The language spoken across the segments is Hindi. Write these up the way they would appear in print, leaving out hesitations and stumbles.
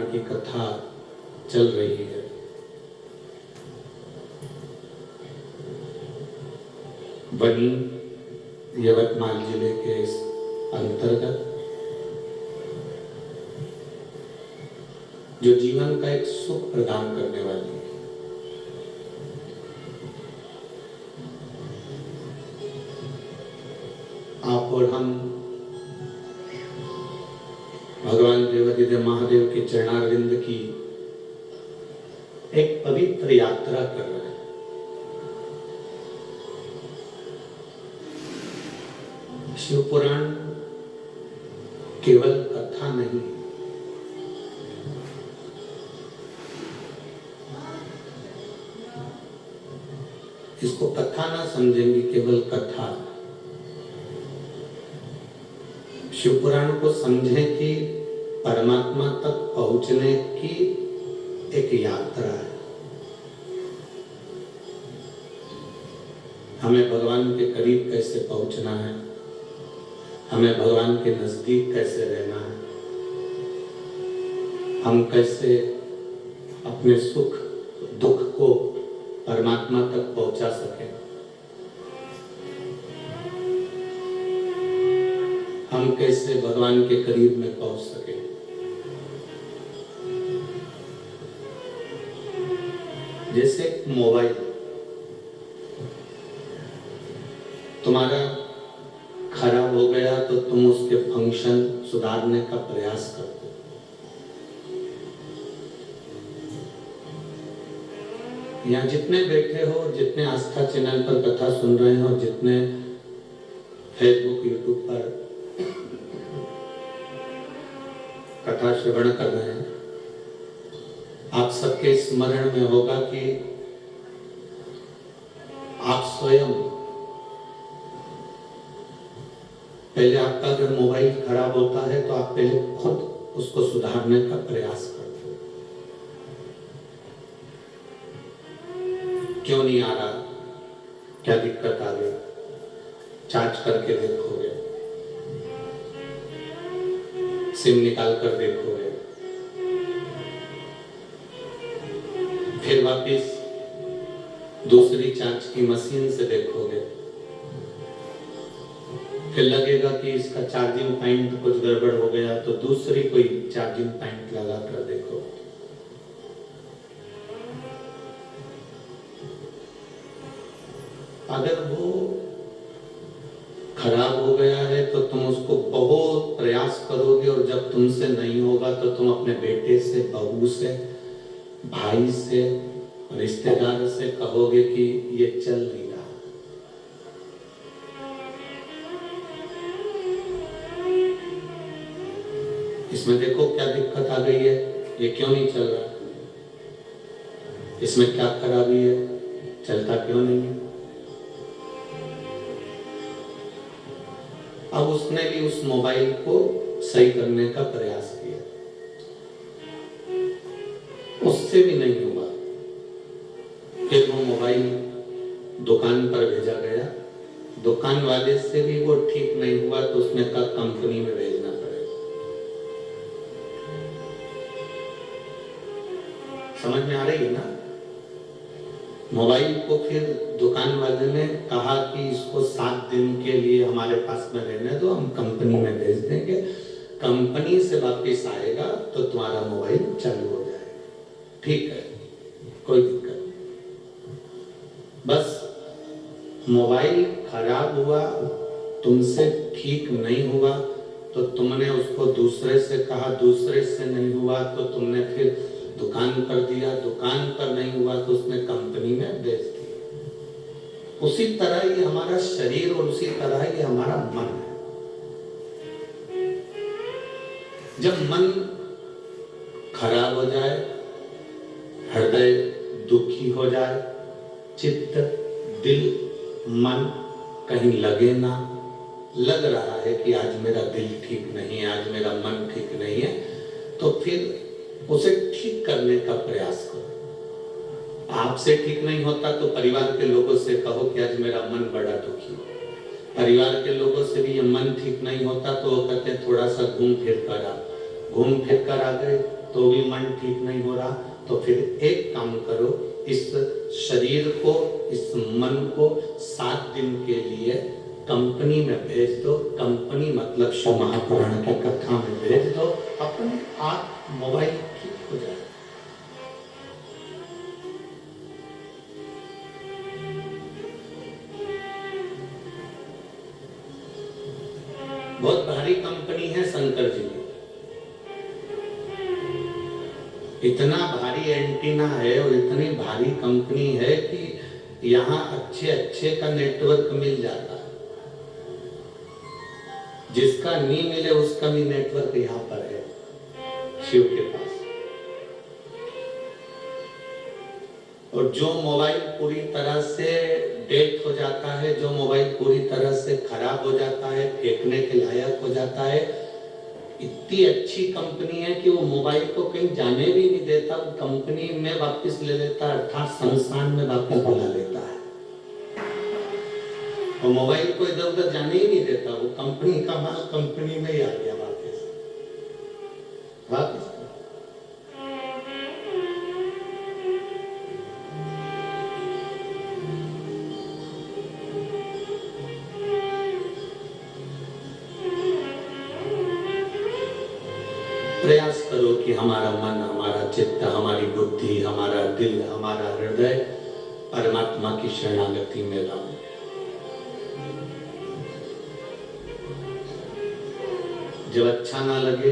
की कथा चल रही है। वहीं यवतमाल जिले के इस अंतर्गत जो जीवन का एक सुख प्रदान करने वाली है, आप और हम भगवान देवादिदेव महादेव के चरणारविंद की एक पवित्र यात्रा कर रहे हैं। शिव पुराण केवल कथा नहीं, इसको कथा ना समझेंगे, केवल कथा। शिव पुराण को समझें कि परमात्मा तक पहुंचने की एक यात्रा है। हमें भगवान के करीब कैसे पहुंचना है, हमें भगवान के नजदीक कैसे रहना है, हम कैसे अपने सुख दुख को परमात्मा तक पहुंचा सकें, हम कैसे भगवान के करीब में पहुंच सके। जैसे मोबाइल तुम्हारा खराब हो गया तो तुम उसके फंक्शन सुधारने का प्रयास करते हो। यहाँ जितने बैठे हो, जितने आस्था चैनल पर कथा सुन रहे हो, जितने फेसबुक यूट्यूब पर कथा श्रवण कर रहे हैं, आप सबके स्मरण में होगा कि आप स्वयं पहले, आपका अगर मोबाइल खराब होता है तो आप पहले खुद उसको सुधारने का प्रयास करते हो। क्यों नहीं आ रहा, क्या दिक्कत आ गई, चार्ज करके देखोगे, सिम निकाल कर देखोगे, फिर वापस दूसरी चार्ज की मशीन से देखोगे, फिर लगेगा कि इसका चार्जिंग पॉइंट कुछ गड़बड़ हो गया तो दूसरी कोई चार्जिंग पॉइंट लगा कर देखो। अगर वो खराब हो गया है तो तुम उसको बहुत प्रयास करोगे, और जब तुमसे नहीं होगा तो तुम अपने बेटे से, बहू से, भाई से, रिश्तेदार से कहोगे कि ये चल नहीं रहा। इसमें देखो क्या दिक्कत आ गई है, ये क्यों नहीं चल रहा, इसमें क्या खराबी है, चलता क्यों नहीं है। अब उसने भी उस मोबाइल को सही करने का प्रयास किया, उससे भी नहीं हुआ। फिर वो मोबाइल दुकान पर भेजा गया, दुकान वाले से भी वो ठीक नहीं हुआ तो उसने कहा कंपनी में भेजना पड़ेगा। समझ में आ रही है ना। मोबाइल को फिर दुकान वाले ने कहा कि इसको 7 दिन के लिए हमारे पास में रहने दो, हम कंपनी में भेज देंगे, कंपनी से वापस आएगा तो तुम्हारा मोबाइल चालू हो जाएगा। ठीक है, कोई दिक्कत नहीं। बस मोबाइल खराब हुआ, तुमसे ठीक नहीं हुआ तो तुमने उसको दूसरे से कहा, दूसरे से नहीं हुआ तो तुमने फिर दुकान पर दिया, दुकान पर नहीं हुआ तो उसने कंपनी में बेच दिया। उसी तरह ये हमारा शरीर और उसी तरह ये हमारा मन है। जब मन खराब हो जाए, हृदय दुखी हो जाए, चित्त, दिल, मन कहीं लगे ना, लग रहा है कि आज मेरा दिल ठीक नहीं है, आज मेरा मन ठीक नहीं है, तो फिर उसे ठीक करने का प्रयास करो। आपसे ठीक नहीं होता तो परिवार के लोगों से कहो कि आज मेरा मन बड़ा दुखी है। परिवार के लोगों से भी ये मन ठीक नहीं होता तो वो कहते हैं थोड़ा सा घूम फिर कर आ गए तो भी मन ठीक नहीं हो रहा, तो फिर एक काम करो, इस शरीर को, इस मन को 7 दिन के लिए कंपनी में भेज दो। कंपनी मतलब शिव महापुराण की कथा में भेज दो, अपने आप मोबाइल ठीक हो जाए। बहुत भारी कंपनी है शंकर जी की, इतना भारी एंटीना है और इतनी भारी कंपनी है कि यहाँ अच्छे अच्छे का नेटवर्क मिल जाता है। जिसका नहीं मिले उसका भी नेटवर्क यहाँ पर है शिव के पास। और जो मोबाइल पूरी तरह से डेड हो जाता है, जो मोबाइल पूरी तरह से खराब हो जाता है, फेंकने के लायक हो जाता है, इतनी अच्छी कंपनी है कि वो मोबाइल को कहीं जाने भी नहीं देता, वो कंपनी में वापस ले लेता है, अर्थात संस्थान में वापस बुला लेता है। और मोबाइल को इधर उधर जाने ही नहीं देता, वो कंपनी का माल कंपनी में ही आ गया वापस। प्रयास करो कि हमारा मन, हमारा चित्त, हमारी बुद्धि, हमारा दिल, हमारा हृदय परमात्मा की शरणागति में रहो। जब अच्छा ना लगे,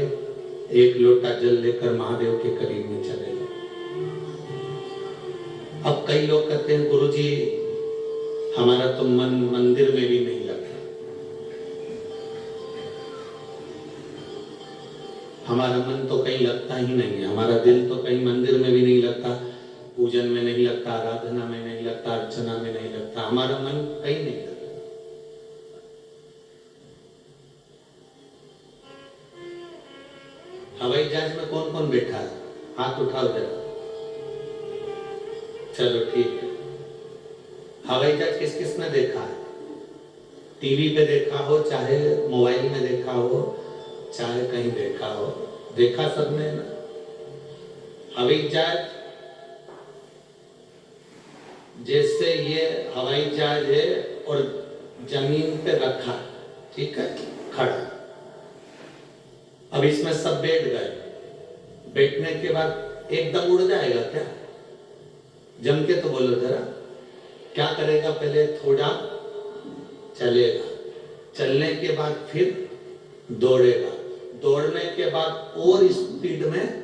एक लोटा जल लेकर महादेव के करीब में चले जाओ। अब कई लोग कहते हैं गुरुजी हमारा तो मन मंदिर में भी नहीं लगता, हमारा मन तो कहीं लगता ही नहीं है, हमारा दिल तो कहीं मंदिर में भी नहीं लगता, पूजन में नहीं लगता, आराधना में नहीं लगता, अर्चना में नहीं लगता, हमारा मन कहीं नहीं लगता। हवाई जहाज में कौन कौन बैठा है? हाथ उठाओ जरा। चलो ठीक है। हवाई जहाज किस किस ने देखा है? टीवी पे देखा हो, चाहे मोबाइल में देखा हो, चाहे कहीं देखा हो, देखा सबने ना? हवाई जहाज जैसे ये हवाई जहाज है और जमीन पे रखा, ठीक है, खड़ा। अब इसमें सब बैठ गए, बैठने के बाद एकदम उड़ जाएगा क्या? जम के तो बोलो जरा, क्या करेगा? पहले थोड़ा चलेगा, चलने के बाद फिर दौड़ेगा, दौड़ने के बाद और स्पीड में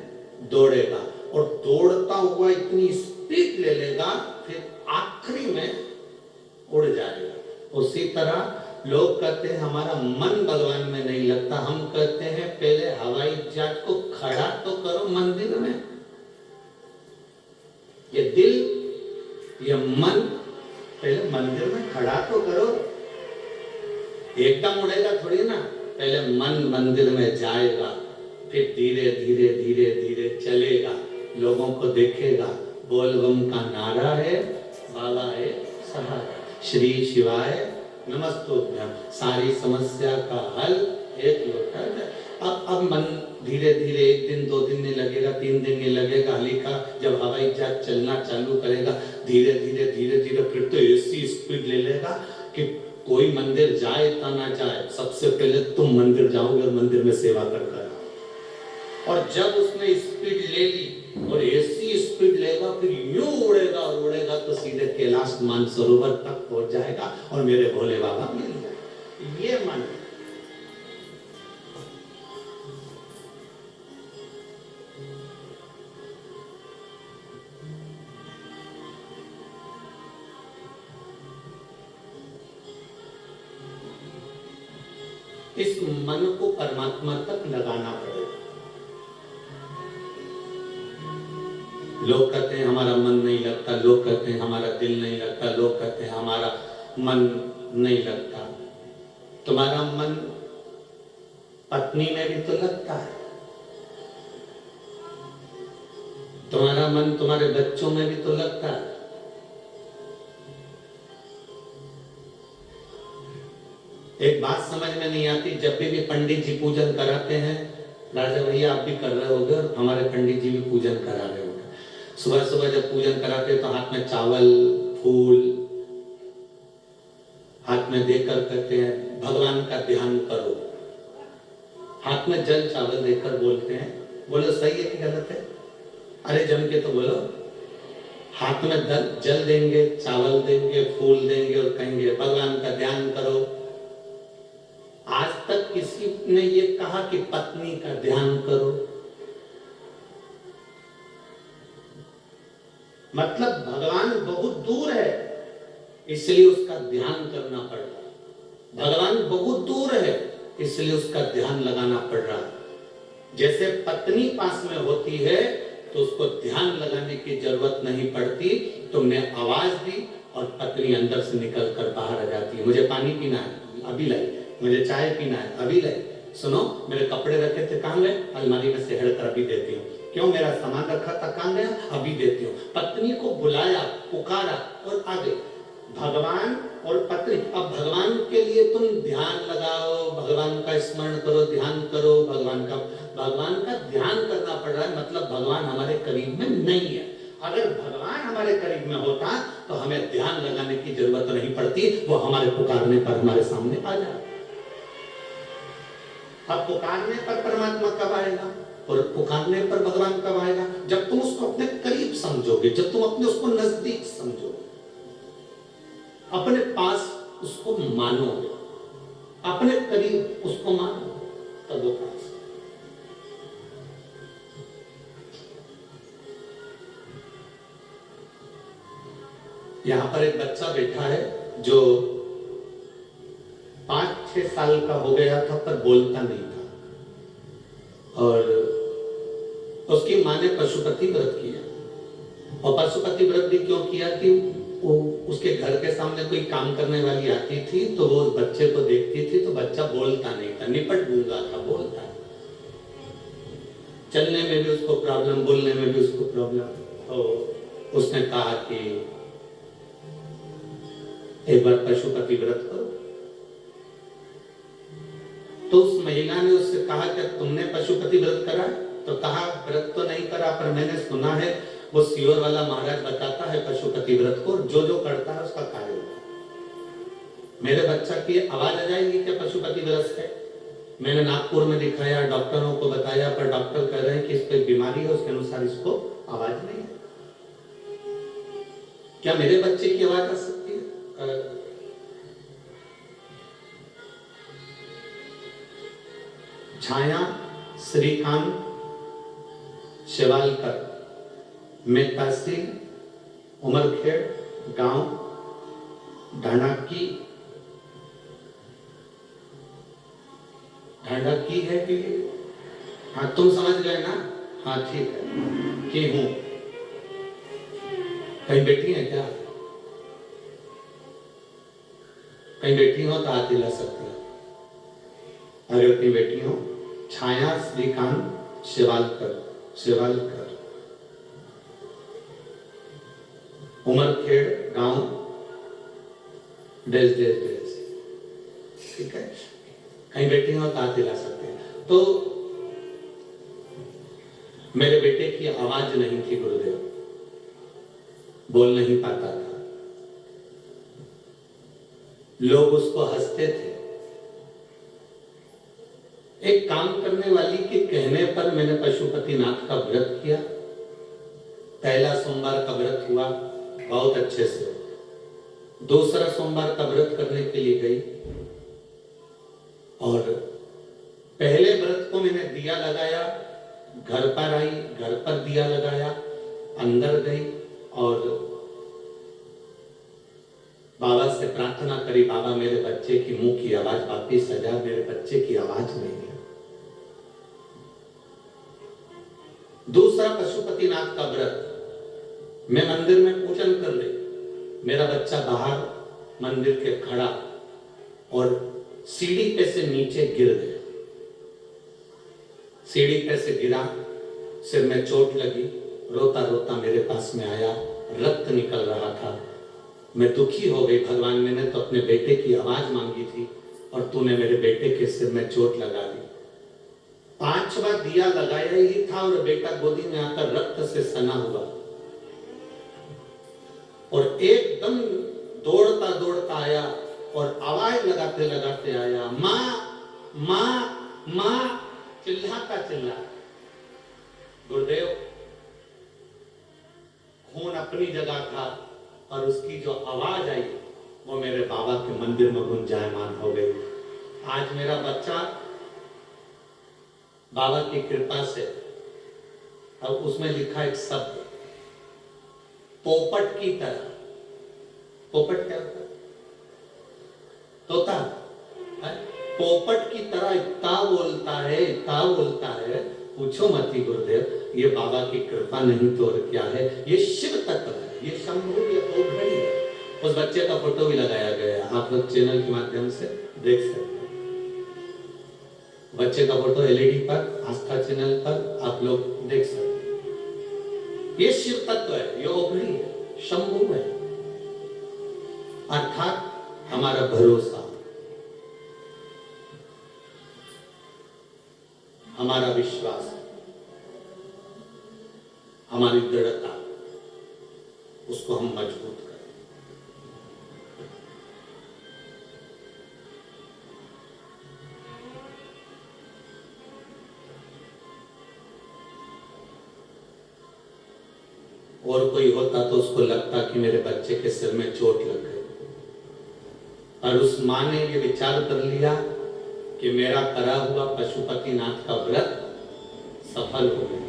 दौड़ेगा, और दौड़ता हुआ इतनी स्पीड ले लेगा, फिर आखिरी में उड़ जाएगा। उसी तरह लोग कहते हैं हमारा मन भगवान में नहीं लगता, हम कहते हैं पहले हवाई जहाज को खड़ा तो करो मंदिर में। ये दिल, ये मन पहले मंदिर में खड़ा तो करो, एकदम उड़ेगा थोड़ी ना। पहले मन मंदिर में जाएगा, फिर धीरे धीरे धीरे धीरे चलेगा, लोगों को देखेगा, बोलबम का नारा है, बाबा है सहारा, श्री शिवाय नमस्तुभ्यम, सारी समस्या का हल एक लोटा जल। अब मन धीरे धीरे 1 दिन 2 दिन नहीं लगेगा, 3 दिन नहीं लगेगा, हल्का जब हवाई जहाज चलना चालू करेगा, धीरे धीरे धीरे धीरे फिर तो ऐसी स्पीड ले लेगा कि कोई मंदिर जाए या ना जाए, सबसे पहले तुम मंदिर जाओगे और मंदिर में सेवा कर कर। और जब उसने स्पीड ले ली और ऐसी स्पीड लेगा, फिर यूं उड़ेगा और उड़ेगा तो सीधे कैलाश मानसरोवर तक पहुंच जाएगा और मेरे भोले बाबा मिल जाएंगे। ये मन, इस मन को परमात्मा तक लगाना पड़ेगा। लोग कहते हैं हमारा मन नहीं लगता, लोग कहते हैं हमारा दिल नहीं लगता, लोग कहते हैं हमारा मन नहीं लगता। तुम्हारा मन पत्नी में भी तो लगता है, तुम्हारा मन तुम्हारे बच्चों में भी तो लगता है। एक बात समझ में नहीं आती, जब भी पंडित जी पूजन कराते हैं राजा भैया आप भी कर रहे होगे और हमारे पंडित जी भी पूजन करा रहे होंगे। सुबह सुबह जब पूजन कराते तो हाथ में चावल फूल हाथ में देकर कहते हैं भगवान का ध्यान करो। हाथ में जल चावल देकर बोलते हैं, बोलो सही है कि गलत है? अरे जम के तो बोलो। हाथ में जल देंगे, चावल देंगे, फूल देंगे और कहेंगे भगवान का ध्यान करो। आज तक किसी ने ये कहा कि पत्नी का ध्यान करो? मतलब भगवान बहुत दूर है इसलिए उसका ध्यान करना पड़ रहा है। भगवान बहुत दूर है इसलिए उसका ध्यान लगाना पड़ रहा है। जैसे पत्नी पास में होती है तो उसको ध्यान लगाने की जरूरत नहीं पड़ती। तुमने आवाज दी और पत्नी अंदर से निकल कर बाहर आ जाती है। मुझे पानी पीना है, अभी लाई। मुझे चाय पीना है, अभी लाई। सुनो मेरे कपड़े रखे थे कहाँ गए? अलमारी में से हेड़ कर अभी देती हूँ। क्यों? मेरा सामान रखा था कहाँ गया? अभी देती हूँ। पत्नी को बुलाया, पुकारा और आ गई। भगवान और पत्नी। अब भगवान के लिए तुम ध्यान लगाओ, भगवान का स्मरण करो, ध्यान करो, भगवान का ध्यान करना पड़ रहा है। मतलब भगवान हमारे करीब में नहीं है। अगर भगवान हमारे करीब में होता तो हमें ध्यान लगाने की जरूरत नहीं पड़ती, वो हमारे पुकारने पर हमारे सामने आ जाता। अब पुकारने पर परमात्मा कब आएगा और पुकारने पर भगवान कब आएगा? जब तुम उसको अपने करीब समझोगे, जब तुम अपने उसको नजदीक समझोगे, अपने पास उसको मानोगे, अपने करीब उसको मानो, तब वो पास। यहां पर एक बच्चा बैठा है जो 5-6 साल का हो गया था पर बोलता नहीं था। और उसकी माँ ने पशुपति व्रत किया। और पशुपति व्रत भी क्यों किया कि वो उसके घर के सामने कोई काम करने वाली आती थी तो वो उस बच्चे को देखती थी तो बच्चा बोलता नहीं था, निपट गूंगा था, बोलता है। चलने में भी उसको प्रॉब्लम, बोलने में भी उसको प्रॉब्लम। तो उसने कहा कि एक बार पशुपति व्रत करो। तो उस महिला ने उससे कहा कि तुमने पशुपति व्रत करा? तो कहा व्रत तो नहीं करा पर मैंने सुना है वो सियोर वाला महाराज बताता है पशुपति व्रत को, जो जो करता है उसका कार्य होता है। मेरे बच्चा की आवाज आ जाएगी क्या पशुपति व्रत से? मैंने नागपुर में दिखाया, डॉक्टरों को बताया, पर डॉक्टर कह रहे हैं कि इस पे बीमारी है, उसके अनुसार इसको आवाज नहीं है। क्या मेरे बच्चे की आवाज आ सकती है? छाया श्रीकांत शेवालकर, मैं तहसील उमरखेड़, गांव ढांढाकी है कि? हाँ तुम समझ गए ना? हाँ ठीक है कि हूं। कहीं बैठी है क्या? कहीं बैठी हो तो हाथ हिला सकते हो। अगर कहीं बैठी हो। छाया श्रीकांत शेवालकर, उमरखेड़, गांव डेज डेज डेज। ठीक है, कहीं बैठी हो तो हाथ हिला सकते हैं। तो मेरे बेटे की आवाज नहीं थी गुरुदेव, बोल नहीं पाता था। लोग उसको हंसते थे। एक काम करने वाली के कहने पर मैंने पशुपतिनाथ का व्रत किया। पहला सोमवार का व्रत हुआ बहुत अच्छे से। दूसरा सोमवार का व्रत करने के लिए गई और पहले व्रत को मैंने दिया लगाया, घर पर आई, घर पर दिया लगाया, अंदर गई और बाबा से प्रार्थना करी, बाबा मेरे बच्चे की मुंह की आवाज वापिस आ जा, मेरे बच्चे की आवाज नहीं है। दूसरा पशुपतिनाथ का व्रत, मैं मंदिर में पूजन कर ले, मेरा बच्चा बाहर मंदिर के खड़ा और सीढ़ी पे से नीचे गिर गया। सीढ़ी पे से गिरा, सिर में चोट लगी, रोता रोता मेरे पास में आया, रक्त निकल रहा था। मैं दुखी हो गई, भगवान मैंने तो अपने बेटे की आवाज मांगी थी और तूने मेरे बेटे के सिर में चोट लगा दी। 5वां दिया लगाया ही था और बेटा गोदी में आकर रक्त से सना हुआ और एकदम दौड़ता दौड़ता आया और आवाज लगाते लगाते आया, माँ माँ माँ, चिल्लाता चिल्ला। गुरुदेव, खून अपनी जगह था और उसकी जो आवाज आई वो मेरे बाबा के मंदिर में गुंजायमान हो गई। आज मेरा बच्चा बाबा की कृपा से, अब उसमें लिखा एक शब्द, पोपट की तरह। पोपट क्या होता है? तोता। पोपट की तरह इतना बोलता है, पूछो मत ही गुरुदेव, ये बाबा की कृपा नहीं तो और क्या है। ये शिव तत्व है, ये शंभु, ये ओघड़ी है। उस बच्चे का फोटो भी लगाया गया है, आप लोग चैनल के माध्यम से देख सकते हैं। बच्चे का फोटो एलईडी पर, आस्था चैनल पर आप लोग देख सकते हैं। ये शिव तत्व है, ये ओघड़ी है, शंभु है, अर्थात हमारा भरोसा, हमारा विश्वास, हमारी दृढ़ता, उसको हम मजबूत करें। और कोई होता तो उसको लगता कि मेरे बच्चे के सिर में चोट लग गई, और उस मां ने ये विचार कर लिया कि मेरा करा हुआ पशुपतिनाथ का व्रत सफल हो गया।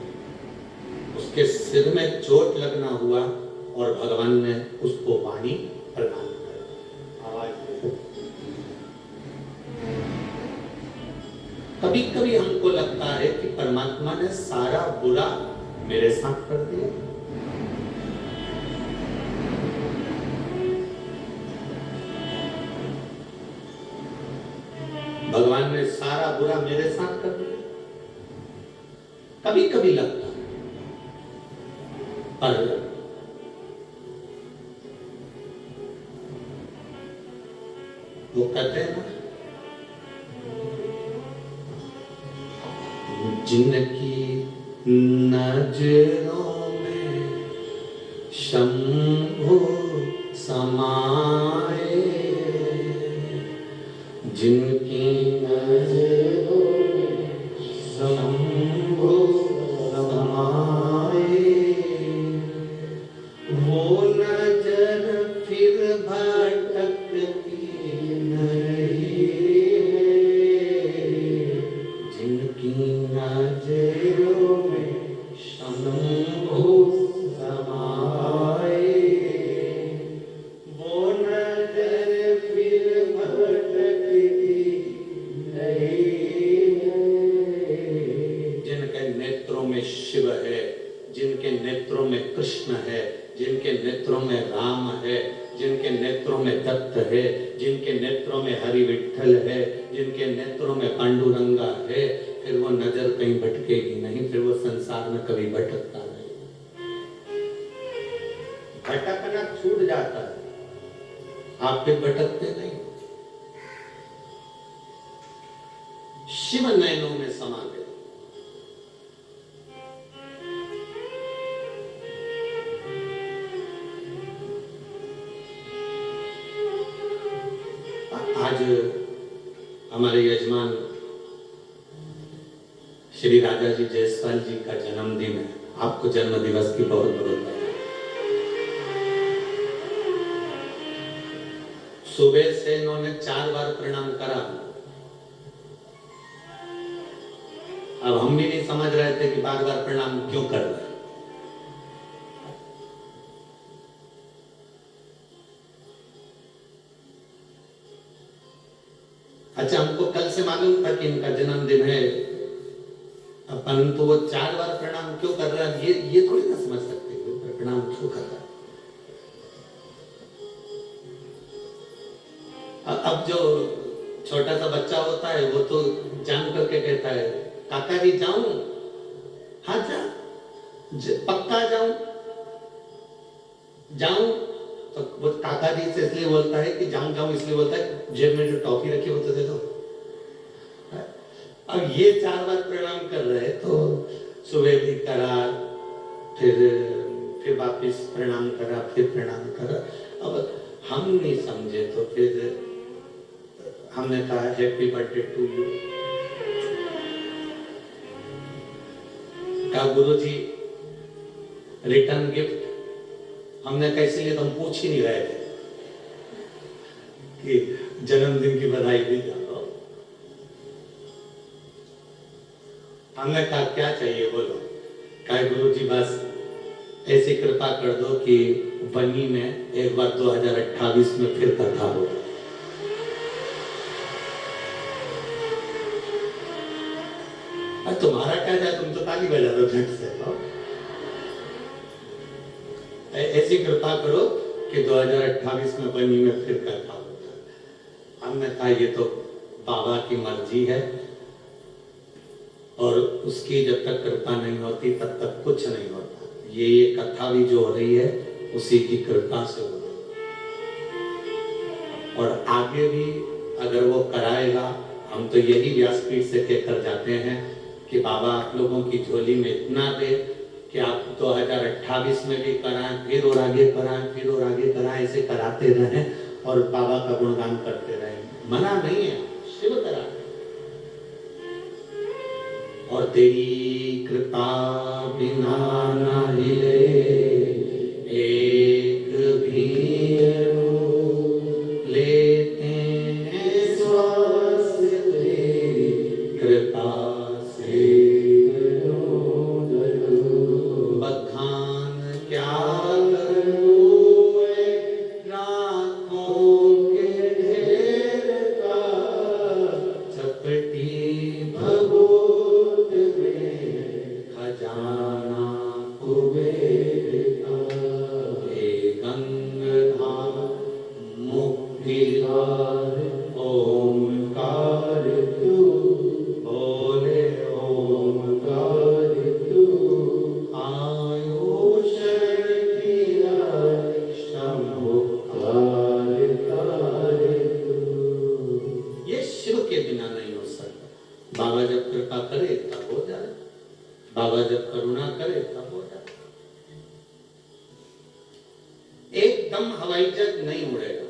उसके सिर में चोट लगना हुआ और भगवान ने उसको वाणी प्रदान कर आवाज दी। कभी कभी हमको लगता है कि परमात्मा ने सारा बुरा मेरे साथ कर दिया। भगवान ने सारा बुरा मेरे साथ कर दिया, कभी कभी लगता है। पर वो कहते हैं ना, जिनकी नजरों में शंभु समाए, जिनकी नजरों में शंभु समाए, वो नजर फिर भटकती नहीं है। जिनकी नजरों में शंभु समाए, वो नजर फिर भटकती नहीं है। जिनके नेत्रों में शिव है, जिनके नेत्रों में कृष्ण है, जिनके नेत्रों में राम है, जिनके नेत्रों में दत्त है, जिनके नेत्रों में हरि विठ्ठल है, जिनके नेत्रों में पांडुरंगा है, फिर वो नजर कहीं भटकेगी नहीं, फिर वो संसार में कभी भटकता नहीं। भटकना छूट जाता है, आप फिर भटकते नहीं। शिव नयनों में समा गए। आज हमारे यजमान श्री राजा जी जायसवाल जी का जन्मदिन है। आपको जन्म दिवस की बहुत बहुत बधाई। सुबह से इन्होंने 4 बार प्रणाम करा। अब हम भी नहीं समझ रहे थे कि बार बार प्रणाम क्यों कर रहे हैं। अच्छा, हमको कल से मालूम था कि इनका जन्मदिन है, परंतु वो 4 बार प्रणाम क्यों कर रहा है ये थोड़ी ना समझ सकते प्रणाम क्यों कर रहा है। अब जो छोटा सा बच्चा होता है वो तो जान करके कहता है, काका जी जाऊं? हाँ जा, पक्का जाऊं? जाऊं? तो वो काका जी से इसलिए बोलता है कि जाऊं जाऊं इसलिए बोलता है, जेब में जो टॉफी रखी वो तो दे दो। अब ये 4 बार प्रणाम कर रहे तो सुबह भी करा, फिर वापिस प्रणाम करा, फिर प्रणाम करा। अब हम नहीं समझे तो फिर हमने कहा हैप्पी बर्थडे टू यू। कहा गुरुजी रिटर्न गिफ्ट, हमने कैसे लिए, तुम पूछ ही नहीं रहे थे कि जन्मदिन की बधाई दी जाओ। हमने कहा क्या चाहिए बोलो। कहा गुरुजी बस ऐसी कृपा कर दो कि बनी में एक बार 2028 में फिर कथा हो। तुम्हारा क्या जाए, तुम तो ताली बजा दो झट से। ऐसी कृपा करो कि 2028 में बनी में फिर कथा हो। हमने कहा ये तो बाबा की मर्जी है और उसकी जब तक कृपा नहीं होती तब तक कुछ नहीं होता। ये कथा भी जो हो रही है उसी की कृपा से हो रही है और आगे भी अगर वो कराएगा, हम तो यही व्यासपीठ से कहकर जाते हैं कि बाबा आप लोगों की झोली में इतना दे कि आप 2028 में भी कराएं, फिर और आगे कराएं, फिर और आगे कराएं, ऐसे कराते रहें और बाबा का गुणगान करते रहें। मना नहीं है, शिव करा और तेरी कृपा बिना ना हिले एक भी लेते हैं श्वास तेरी कृपा से। बखान क्या करूं रातों के ढेर का, चपटी भगोट में खजाना कुबेर का। हे गंगाधार मुक्तिधार ओमकार तू, बोले ओमकार तू। आयुष किया शंभु कार तू। ये शिव के बिना नहीं हो सकता। बाबा जब कृपा करे तब हो जाए, बाबा जब करुणा करे तब हो जाए। एकदम हवाई जहाज नहीं उड़ेगा,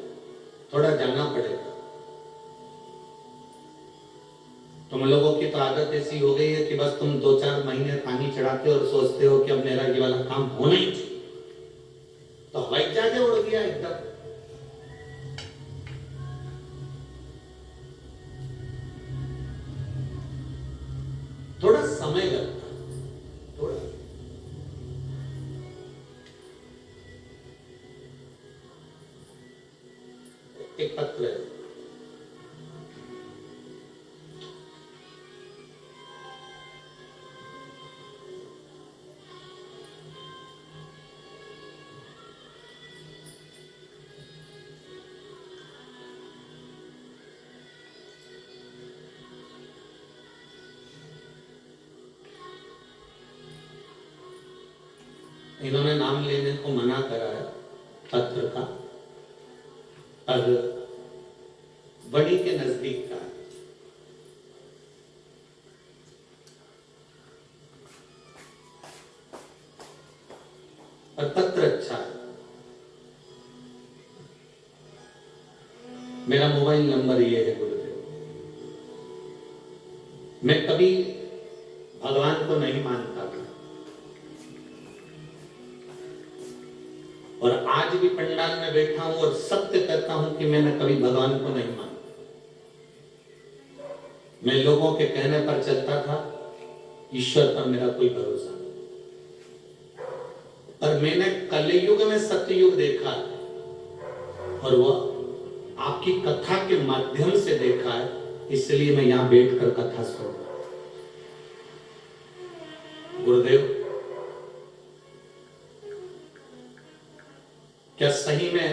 थोड़ा जाना पड़ेगा। तुम लोगों की तो आदत ऐसी हो गई है कि बस तुम 2-4 महीने पानी चढ़ाते हो और सोचते हो कि अब मेरा ये वाला काम होना ही चाहिए, तो हवाई जहाज उड़ गया एकदम। थोड़ा समय लगता है, थोड़ा। एक पत्र है, इन्होंने नाम लेने को मना करा है पत्र का, पर बड़ी के नजदीक का है। और पत्र अच्छा है। मेरा मोबाइल नंबर ये है गुरुदेव। मैं कभी भगवान को नहीं मानता था और आज भी पंडाल में बैठा हूं और सत्य कहता हूं कि मैंने कभी भगवान को नहीं माना। मैं लोगों के कहने पर चलता था, ईश्वर पर मेरा कोई भरोसा नहीं। पर मैंने कलयुग में सत्ययुग देखा है और वह आपकी कथा के माध्यम से देखा है, इसलिए मैं यहां बैठकर कथा सुन रहा हूं। गुरुदेव, क्या सही में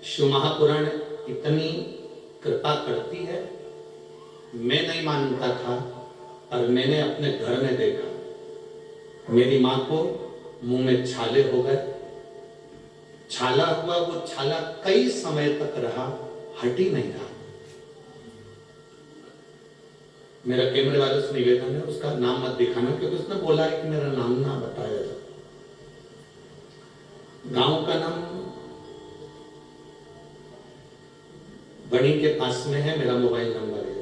शिव महापुराण इतनी कृपा करती है? मैं नहीं मानता था, पर मैंने अपने घर में देखा। मेरी मां को मुंह में छाले हो गए, छाला हुआ, वो छाला कई समय तक रहा, हट ही नहीं रहा। मेरा कैमरे वाले से निवेदन है उसका नाम मत दिखाना, क्योंकि उसने बोला है कि मेरा नाम ना बताया जाए। गांव का नाम बड़ी के पास में है, मेरा मोबाइल नंबर है।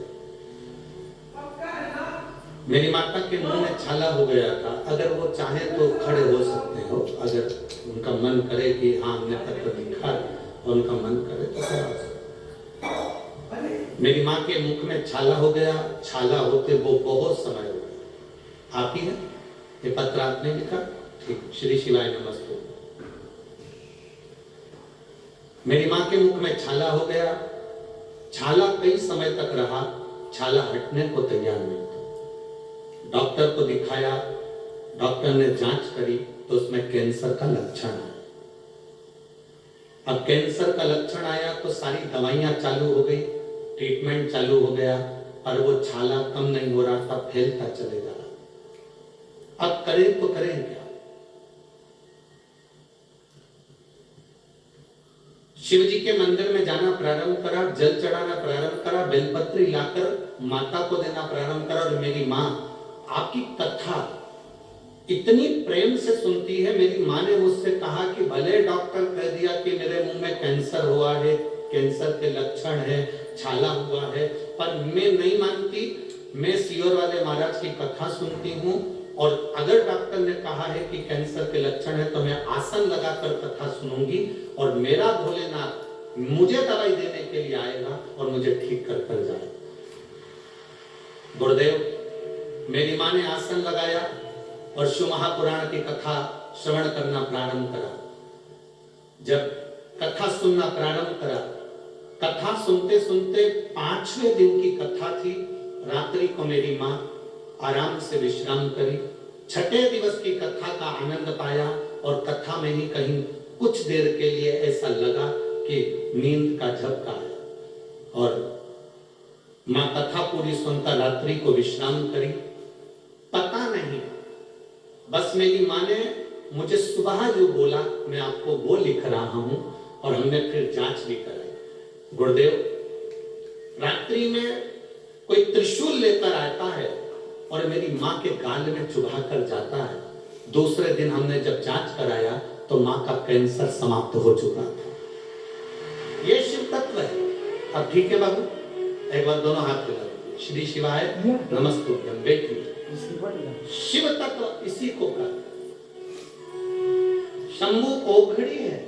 मेरी माता के मुंह में छाला हो गया था, अगर वो चाहे तो खड़े हो सकते हो, अगर उनका मन करे कि हाँ हमने पत्र लिखा और उनका मन करे तो खड़ा हो सकते। मेरी माँ के मुख में छाला हो गया, छाला होते वो बहुत समय हो गया। आप ही है ये पत्र आपने लिखा? ठीक, श्री शिवाय नमस्ते। मेरी माँ के मुख में छाला हो गया, छाला कई समय तक रहा, छाला हटने को तैयार नहीं था। डॉक्टर को दिखाया, डॉक्टर ने जांच करी तो उसमें कैंसर का लक्षण आया। अब कैंसर का लक्षण आया तो सारी दवाइयां चालू हो गई, ट्रीटमेंट चालू हो गया, पर वो छाला कम नहीं हो रहा था, फैलता चले जा रहा। अब करें तो करें क्या? शिव जी के मंदिर में जाना प्रारंभ करा, जल चढ़ाना प्रारंभ करा, बेलपत्री लाकर माता को देना प्रारंभ करा। और मेरी माँ आपकी कथा इतनी प्रेम से सुनती है। मेरी माँ ने मुझसे कहा कि भले डॉक्टर कह दिया कि मेरे मुंह में कैंसर हुआ है, कैंसर के लक्षण है, छाला हुआ है, पर मैं नहीं मानती। मैं सियोर वाले महाराज की कथा सुनती हूँ, और अगर डॉक्टर ने कहा है कि कैंसर के लक्षण है तो मैं आसन लगाकर कथा सुनूंगी, और मेरा भोलेनाथ मुझे दवाई देने के लिए आएगा और मुझे ठीक कर कर जाएगा। गुरुदेव, मेरी माँ ने आसन लगाया और शिव महापुराण की कथा श्रवण करना प्रारंभ करा। जब कथा सुनना प्रारंभ करा, कथा सुनते सुनते 5वें दिन की कथा थी। रात्रि को मेरी माँ आराम से विश्राम करी, 6ठे दिवस की कथा का आनंद पाया, और कथा में ही कहीं कुछ देर के लिए ऐसा लगा कि नींद का झपका आया, और माँ कथा पूरी सुनकर रात्रि को विश्राम करी। पता नहीं, बस मेरी माँ ने मुझे सुबह जो बोला मैं आपको वो लिख रहा हूं, और हमने फिर जांच भी कराई। गुरुदेव, रात्रि में कोई त्रिशूल लेकर आता है और मेरी माँ के गाल में चुभा कर जाता है। दूसरे दिन हमने जब जांच कराया तो माँ का कैंसर समाप्त हो चुका था। ये शिव तत्व है। अब ठीक है बाबू, एक बार दोनों हाथ मिला दीजिए। श्री शिवाय नमस्तुभ्यम। बेटी, शिव तत्व इसी को कहते हैं। शंभू ओघड़ी है,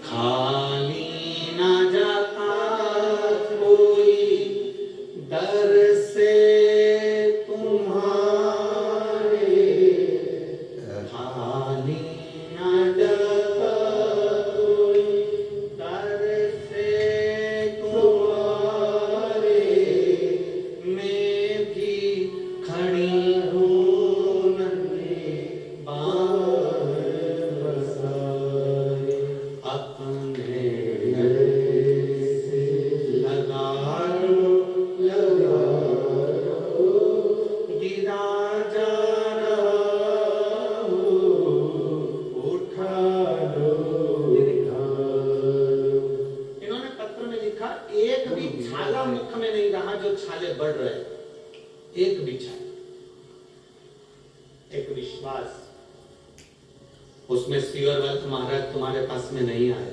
खाली ना जाता कोई दर से तुम्हारे, खाली ना जाता कोई दर से तुम्हारे, मैं भी खड़ी हूँ नन्हे बार बसाए, अपने लगा लो गिरा जा रहा हूँ, उठा लो दिखा लो। इन्होंने पत्र में लिखा, एक भी छाला मुख में नहीं रहा जो छाले बढ़ रहे, एक भी छाला। एक विश्वास, उसमें सियोर वाले महाराज तुम्हारे पास में नहीं आए,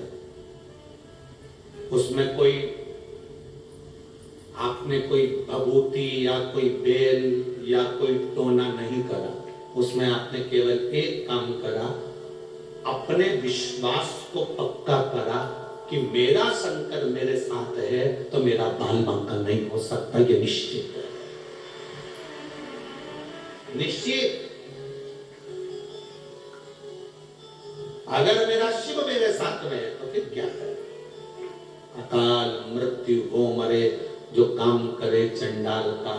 उसमें कोई आपने कोई भभूति या कोई बेल या कोई टोना नहीं करा, उसमें आपने केवल एक काम करा, अपने विश्वास को पक्का करा कि मेरा शंकर मेरे साथ है तो मेरा बाल बांका नहीं हो सकता। ये निश्चित है, निश्चित। अगर मेरा शिव मेरे साथ में है तो फिर क्या करे? अकाल मृत्यु हो मरे जो काम करे चंडाल का,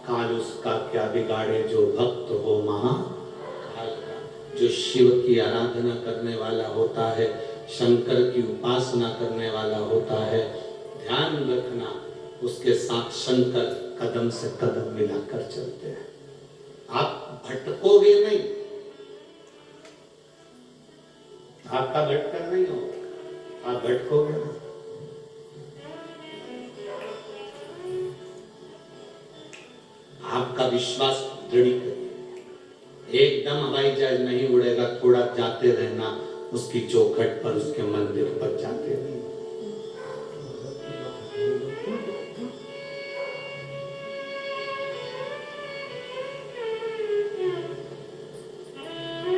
काल उसका क्या बिगाड़े जो भक्त हो महाकाल का। जो शिव की आराधना करने वाला होता है, शंकर की उपासना करने वाला होता है, ध्यान रखना उसके साथ शंकर कदम से कदम मिलाकर चलते हैं। आप भटकोगे नहीं, आपका भटकन नहीं होगा। आप भटकोगे। आपका विश्वास दृढ़ करिए। एकदम हवाई जहाज नहीं उड़ेगा, थोड़ा जाते रहना उसकी चौखट पर, उसके मंदिर पर जाते रहना।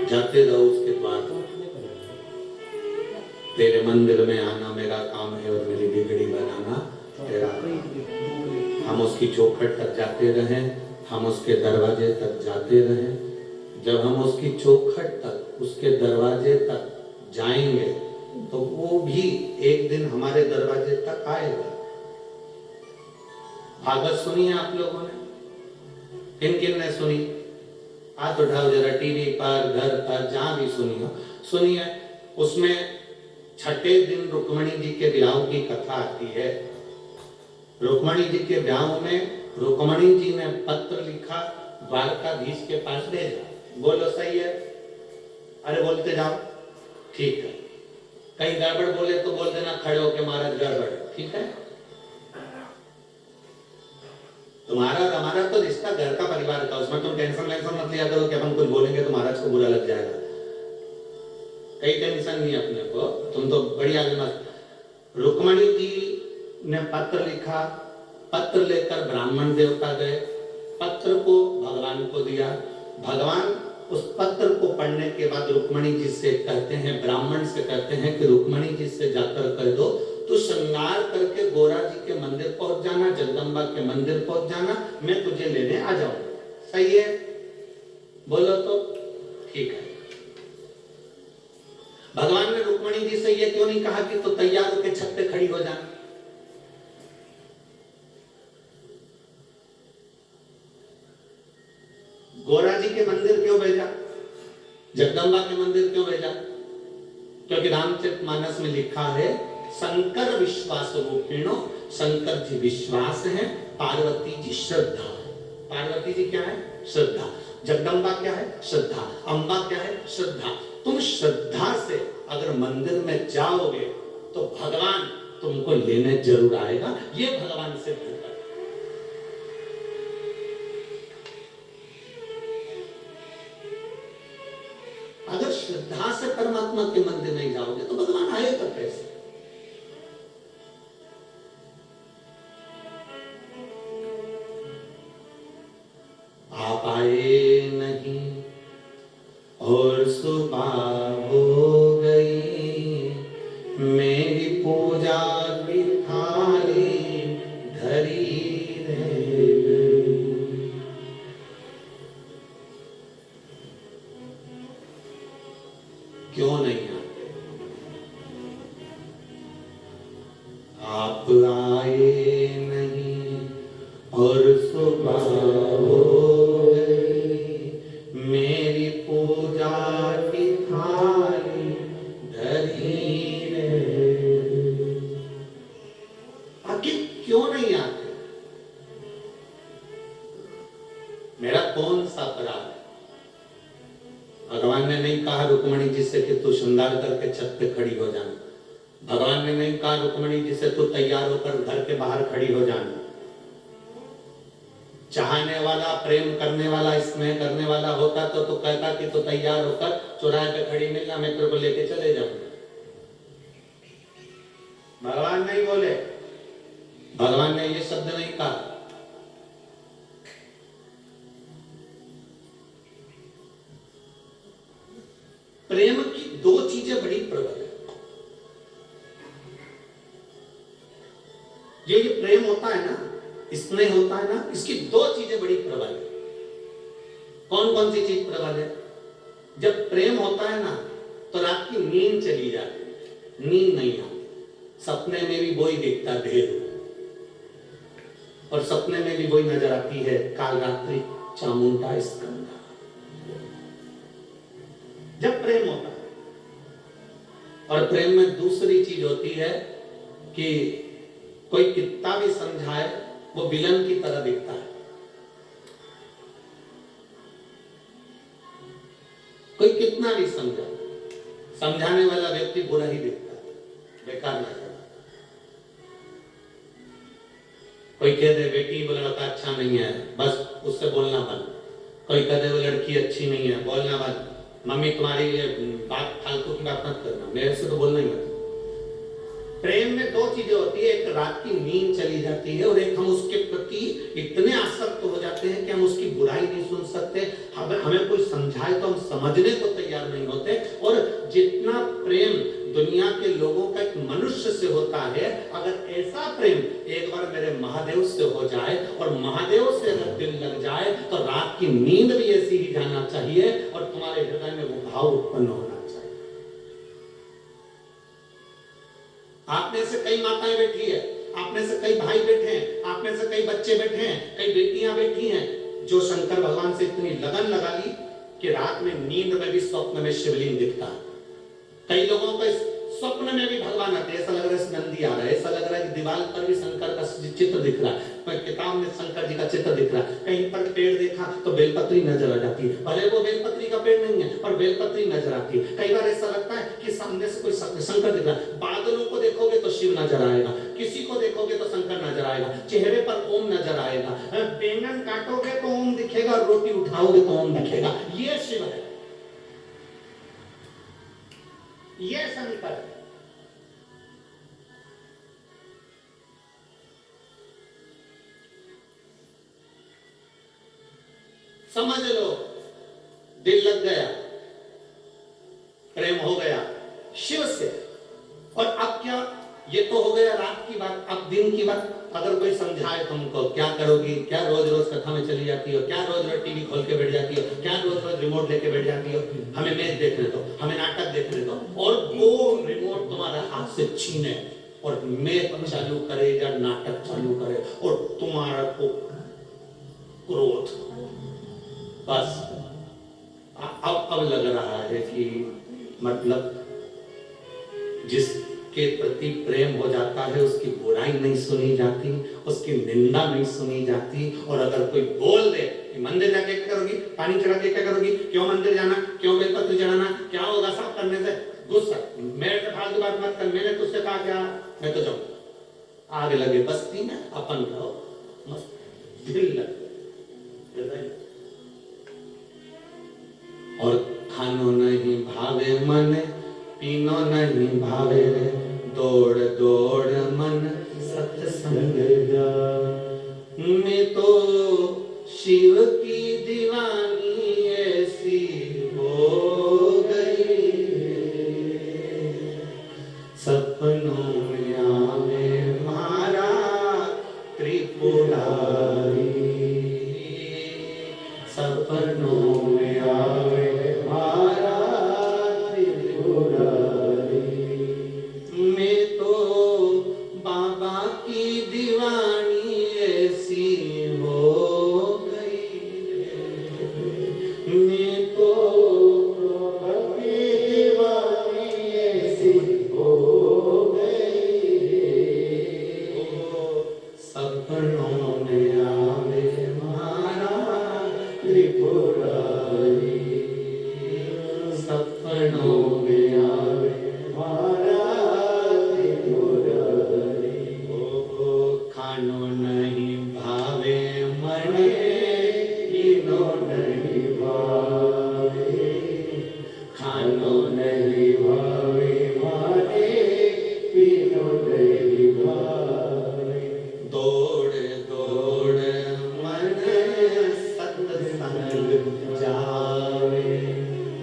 जाते रहो उसके द्वार पर। तेरे मंदिर में आना मेरा काम है और मेरी बिगड़ी बनाना तेरा। हम उसकी चौखट तक जाते रहें, हम उसके दरवाजे तक जाते रहें। जब हम उसकी चौखट तक, उसके दरवाजे तक जाएंगे तो वो भी एक दिन हमारे दरवाजे तक आएगा। भागवत सुनी है आप लोगों ने? किन किन ने सुनी? हाथ उठाओ जरा। टीवी पर, घर पर, जहां भी सुनी हो, सुनिए। उसमें छठे दिन रुक्मणी जी के ब्याह की कथा आती है। रुक्मणी जी के ब्याह में रुक्मणी जी ने पत्र लिखा, द्वारकाधीश के पास भेजा। बोलो सही है? अरे बोलते जाओ, ठीक है। कहीं गड़बड़ बोले तो बोल देना खड़े होके, महाराज गड़बड़, ठीक है? तुम्हारा और हमारा तो रिश्ता घर का, परिवार का, उसमें तुम टेंशन मत लिया करो कि अपन कुछ बोलेंगे तो महाराज को बुरा लग जाएगा। कई टेंशन नहीं अपने को, तुम तो बड़ी आदमी। रुक्मणी जी ने पत्र लिखा, पत्र लेकर ब्राह्मण देवता गए, पत्र को भगवान को दिया। भगवान उस पत्र को पढ़ने के बाद रुक्मणी जी से कहते हैं, ब्राह्मण से कहते हैं कि रुक्मणी जी से जाकर कह दो तू श्रृंगार करके गोरा जी के मंदिर पहुंच जाना, जगदम्बा के मंदिर पहुंच जाना, मैं तुझे लेने आ जाऊंगा। सही है? बोलो तो ठीक है। भगवान ने रुक्मणी जी से ये क्यों नहीं कहा कि तो तैयार होकर छत पे खड़ी हो जाना? गोरा जी के मंदिर क्यों भेजा? जगदम्बा के मंदिर क्यों भेजा? क्योंकि रामचरितमानस में लिखा है, शंकर विश्वास रूपिणो, शंकर जी विश्वास है, पार्वती जी श्रद्धा। पार्वती जी क्या है? श्रद्धा। जगदम्बा क्या है? श्रद्धा। अम्बा क्या है? श्रद्धा। तुम श्रद्धा से अगर मंदिर में जाओगे तो भगवान तुमको लेने जरूर आएगा। ये भगवान से भूल। अगर श्रद्धा से परमात्मा के मंदिर नहीं जाओगे तो भगवान आएगा कैसे? आप आए नहीं और सुबह हो गई, मेरी पूजा की थाली धरी रह गई। क्यों नहीं आते? आप आए नहीं और सुबह हो गई, मेरी पूजा की थाली धरी रह गई। आखिर क्यों नहीं आते? मेरा कौन सा अपराध है? भगवान ने नहीं कहा रुक्मणी जी से कि तू श्रृंगार करके छत पे खड़ी हो जाना। भगवान ने नहीं कहा रुक्मणी जी से तू तैयार होकर घर के बाहर खड़ी हो जाना। चाहने वाला, प्रेम करने वाला, स्नेह करने वाला होता तो कहता कि तू तैयार होकर चौराहे पे खड़ी मिलना, मैं तेरे को लेके चले जाऊंगा। भगवान नहीं बोले, भगवान ने ये शब्द नहीं कहा। प्रेम की दो चीजें बड़ी प्रबल है। ये प्रेम होता है ना, स्नेह होता है ना, इसकी दो चीजें बड़ी प्रबल है। कौन कौन सी चीज प्रबल है? जब प्रेम होता है ना तो रात की नींद चली जाती है, नींद नहीं आती। सपने में भी वही दिखता ढेर, और सपने में भी वही नजर आती है, काल रात्रि चामुंडा स्कंदा। जब प्रेम होता है, और प्रेम में दूसरी चीज होती है कि कोई कितना भी समझाए वो विलन की तरह दिखता है। कोई कितना भी समझाने वाला व्यक्ति बुरा ही दिखता है। बेकार ना करना। कोई कह दे बेटी वो लड़का अच्छा नहीं है, बस उससे बोलना बंद। कोई कह दे वो लड़की अच्छी नहीं है, बोलना बंद। मम्मी तुम्हारी ये बात फालतू की बात मत करना, मेरे से तो बोलना ही मत। प्रेम में दो चीजें होती है, एक रात की नींद चली जाती है और एक हम उसके प्रति इतने आसक्त हो जाते हैं कि हम उसकी बुराई नहीं सुन सकते। हमें कोई समझाए तो हम समझने को तैयार नहीं होते। और जितना प्रेम दुनिया के लोगों का एक मनुष्य से होता है, अगर ऐसा प्रेम एक बार मेरे महादेव से हो जाए और महादेव से अगर दिल लग जाए तो रात की नींद भी ऐसी ही जाना चाहिए और तुम्हारे हृदय में वो भाव उत्पन्न होना चाहिए। आप में से कई माताएं बैठी है, आप में से कई भाई बैठे हैं, आप में से कई बच्चे बैठे हैं, कई बेटियां बैठी हैं जो शंकर भगवान से इतनी लगन लगा ली कि रात में नींद में भी स्वप्न में शिवलिंग दिखता है। कई लोगों को स्वप्न में भी भगवान आते, ऐसा लग रहा है नंदी आ रहा है, ऐसा लग रहा है कि दीवार पर भी शंकर का चित्र दिख रहा है, किताब में शंकर जी का चित्र दिख रहा है। कहीं पर पेड़ देखा तो बेलपत्री नजर आ जाती है, भले वो बेलपत्री का पेड़ नहीं है पर बेलपत्री नजर आती है। कई बार ऐसा लगता है कि सामने से कोई शंकर दिख रहा है। बादलों को देखोगे तो शिव नजर आएगा, किसी को देखोगे तो शंकर नजर आएगा, चेहरे पर ओम नजर आएगा, बैंगन काटोगे तो ओम दिखेगा, रोटी उठाओगे तो ओम दिखेगा। ये शिव है, ये शंकर। समझ लो, दिल लग गया, प्रेम हो गया शिव से। और अब क्या, ये तो हो गया रात की बात, अब दिन की बात। अगर कोई समझाए तुमको, क्या करोगी, क्या रोज रोज कथा में चली जाती हो, क्या रोज रोज टीवी खोल के बैठ जाती हो, क्या रोज रोज रिमोट लेके बैठ जाती हो, हमें मैच देखने दो, हमें नाटक देखने दो, और वो रिमोट तुम्हारे हाथ से छीने और मैच चालू करे या नाटक चालू करे और तुम्हारा को क्रोध। बस अब लग रहा है कि मतलब जिसके प्रति प्रेम हो जाता है उसकी बुराई नहीं सुनी जाती, उसकी निंदा नहीं सुनी जाती। और अगर कोई बोल दे कि मंदिर जाके क्या करोगी, पानी चढ़ा के क्या करोगी, क्यों मंदिर जाना, क्यों बेलपत्र चढ़ाना, क्या होगा सब करने से, गुस्सा, मेरे से फालतू बात मत कर, मैंने तुझसे कहा क्या, मैं तो जाऊं, आगे लगे बस्ती में अपन रहो मस्त, दिल लगे। और खानो नहीं भावे मन, पीनो नहीं भावे रे, दौड़ दौड़ मन सत्संग जा। मैं तो शिव की दीवानी ऐसी हो गई, सपनों में आवे मारा त्रिपुरारी, सपनों में आवे मारा त्रिपुरारी। मैं तो बाबा की दीवानी ऐसी हो गई, मैं तो बाबा की दीवानी ऐसी हो गई, सपनों में आवे मारा त्रिपुरारी, सपनों में आवे मारा त्रिपुरारी। ओ खानो नहीं भावे मने, पीनो नहीं भावे, खानो नहीं भावे माने, पीनो नहीं भावे, दौड़ दौड़ मन सत्संग जावे,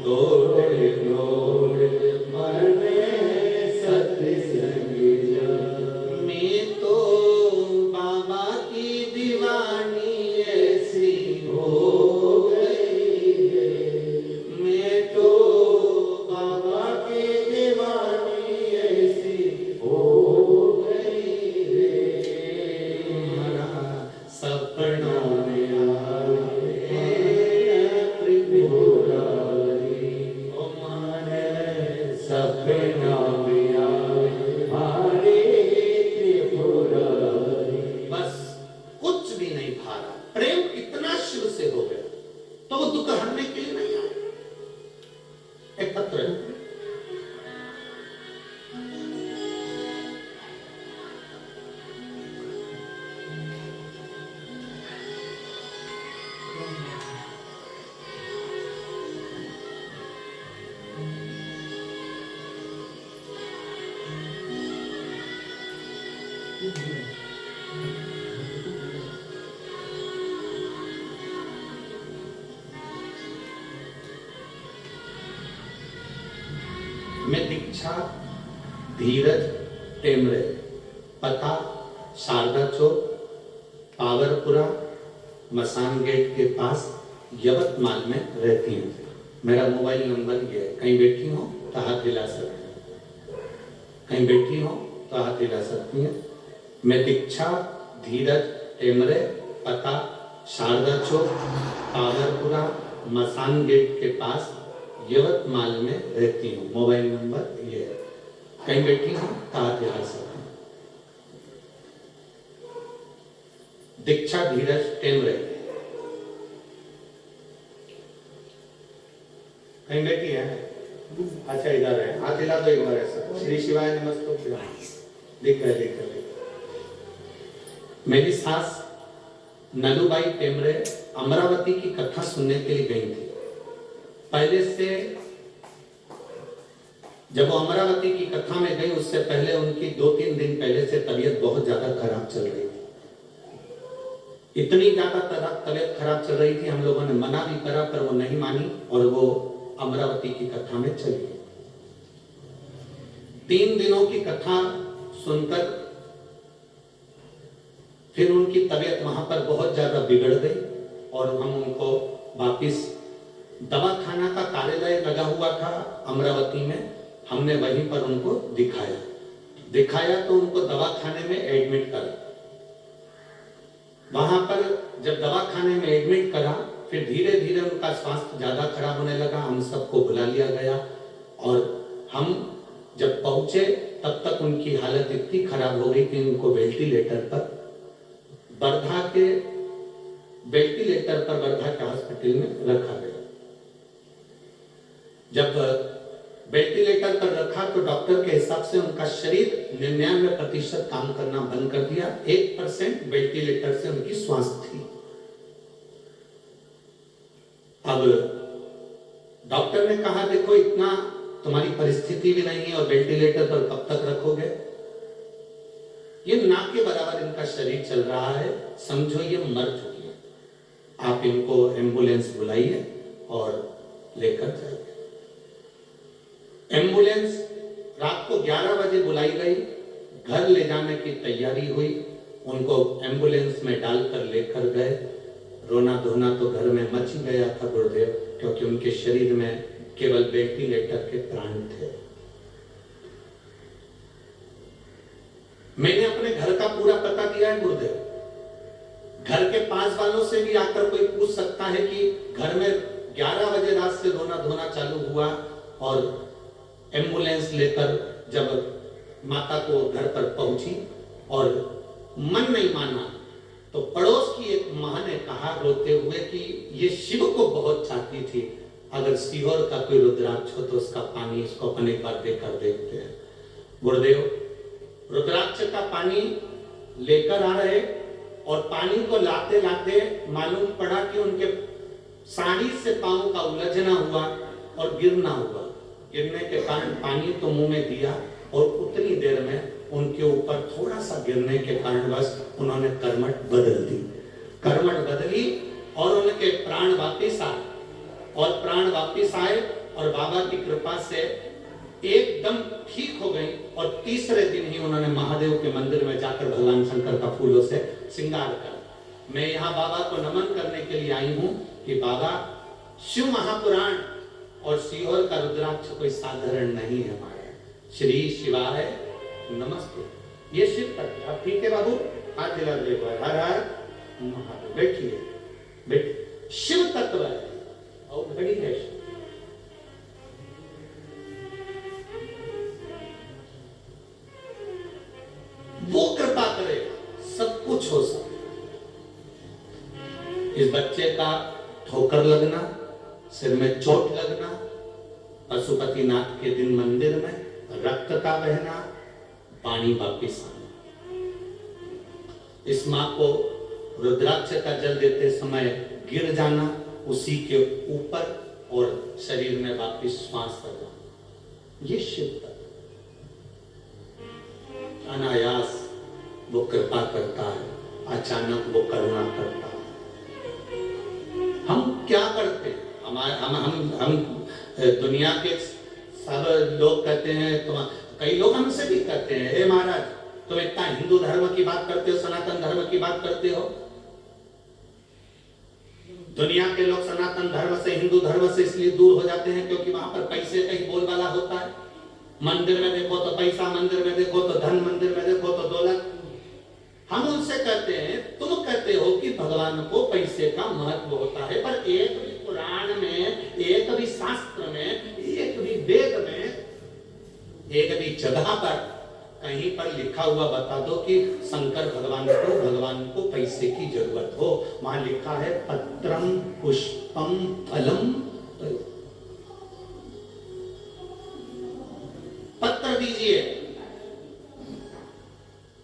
दौड़ दौड़ मन सत्संग जावे। मैं तो बाबा की दीवानी ऐसी हो गई, मैं तो बाबा की दीवानी ऐसी हो गई रे, सपनों में आवे त्रिपुरारी, ओ मारे सपनों में आवे मारे त्रिपुरारी। बस कुछ भी नहीं भारा, प्रेम इतना शिव से हो गया तो वो दुख हरने के लिए नहीं आए। एक पत्र दीक्षा धीरज टेमरे, पता शारदा चौक, पावरपुरा, मसान गेट के पास, यवतमाल में रहती हूँ। मेरा मोबाइल नंबर ये है। कहीं बैठी हो तो हाथ हिला सकती हैं, कहीं बैठी हो तो हाथ हिला सकती हैं। मैं दीक्षा धीरज टेमरे, पता शारदा चौक, पावरपुरा, मसान गेट के पास, यवतमाल में रहती हूँ। मोबाइल नंबर ये है। कहीं बैठी हो तो हाथ हिला सकती हैं। दीक्षा धीरज टेमरे, कहीं बैठी है? अच्छा इधर है, हाथ हिला दो एक बार ऐसा। श्री शिवाय नमस्ते। दिख रहा है। मेरी सास नलूबाई टेमरे अमरावती की कथा सुनने के लिए गई थी। पहले से जब वो अमरावती की कथा में गई उससे पहले उनकी 2-3 दिन पहले से तबीयत बहुत ज्यादा खराब चल रही थी। इतनी ज्यादा तबीयत खराब चल रही थी, हम लोगों ने मना भी करा पर वो नहीं मानी और वो अमरावती की कथा में चली गई। 3 दिनों की कथा सुनकर फिर उनकी तबीयत वहां पर बहुत ज्यादा बिगड़ गई और हम उनको वापिस, दवाखाना का कार्यालय लगा हुआ था अमरावती में, हमने वहीं पर उनको दिखाया तो उनको दवाखाने में एडमिट करा। वहां पर जब दवाखाने में एडमिट करा फिर धीरे धीरे उनका स्वास्थ्य ज्यादा खराब होने लगा। हम सबको बुला लिया गया और हम जब पहुंचे तब तक उनकी हालत इतनी खराब हो गई कि उनको वेंटिलेटर पर वर्धा के हॉस्पिटल में रखा गया। जब वेंटिलेटर पर रखा तो डॉक्टर के हिसाब से उनका शरीर 99% काम करना बंद कर दिया। 1% वेंटिलेटर से उनकी श्वास थी। अब डॉक्टर ने कहा देखो इतना तुम्हारी परिस्थिति भी नहीं है और वेंटिलेटर पर कब तक रखोगे? ये ना के बराबर इनका शरीर चल रहा है, समझो ये मर चुकी है। आप इनको एम्बुलेंस बुलाइए और लेकर जाइए। एम्बुलेंस रात को 11 बजे बुलाई गई, घर ले जाने की तैयारी हुई, उनको एम्बुलेंस में डालकर लेकर गए। रोना धोना तो घर में मच गया था गुरुदेव, क्योंकि उनके शरीर में केवल वेंटिलेटर के प्राण थे। मैंने अपने घर का पूरा पता दिया है गुरुदेव। घर के पास वालों से भी आकर कोई पूछ सकता है कि घर में 11 बजे रात से रोना धोना चालू हुआ और एम्बुलेंस लेकर जब माता को घर पर पहुंची और मन नहीं माना तो पड़ोस की एक मां ने कहा रोते हुए कि ये शिव को बहुत चाहती थी, अगर सीहोर का कोई रुद्राक्ष हो तो उसका पानी इसको अपने पर देकर देखते हैं। गुरुदेव रुद्राक्ष का पानी लेकर आ रहे और पानी को लाते लाते मालूम पड़ा कि उनके साड़ी से पांव का उलझना हुआ और गिरना हुआ। गिरने के कारण पानी तो मुंह में दिया और उतनी देर में उनके ऊपर थोड़ा सा गिरने के कारण बस उन्होंने कर्मठ बदली और उनके प्राण वापिस आए और बाबा की कृपा से एकदम ठीक हो गई। और तीसरे दिन ही उन्होंने महादेव के मंदिर में जाकर भगवान शंकर का फूलों से श्रृंगार कर। मैं यहाँ बाबा को नमन करने के लिए आई हूँ कि बाबा शिव महापुराण और सीहोर का रुद्राक्ष कोई साधारण नहीं है हमारा। श्री शिवाय नमस्ते। ये शिव तत्व। अब ठीक है बाबू, हाथ दिला दे। हर हर महादेव। बैठिए। शिव तत्व है और घड़ी है। वो कृपा करे सब कुछ हो सके। इस बच्चे का ठोकर लगना, सिर में चोट लगना, पशुपतिनाथ के दिन मंदिर में रक्त का बहना, पानी वापिस आना, इस मां को रुद्राक्ष का जल देते समय गिर जाना, उसी के ऊपर और शरीर में वापिस श्वास करना, ये शिव तत्व। अनायास वो कृपा करता है, अचानक वो करुणा करता है। हम क्या करते हैं? हम दुनिया के सब लोग कहते हैं, तुम कई लोग हमसे भी कहते हैं, हे महाराज तुम इतना हिंदू धर्म की बात करते हो, सनातन धर्म की बात करते हो। दुनिया के लोग सनातन धर्म से, हिंदू धर्म से इसलिए दूर हो जाते हैं क्योंकि वहां पर पैसे का ही बोलबाला होता है। मंदिर में देखो तो पैसा, मंदिर में देखो तो धन, मंदिर में देखो तो दौलत। हम उनसे कहते हैं, तुम कहते हो कि भगवान को पैसे का महत्व होता है, पर एक भी पुराण में, एक भी शास्त्र में, एक भी वेद में, एक भी जगह पर कहीं पर लिखा हुआ बता दो कि शंकर भगवान को पैसे की जरूरत हो। वहां लिखा है पत्रम पुष्पम फलम, पत्र दीजिए।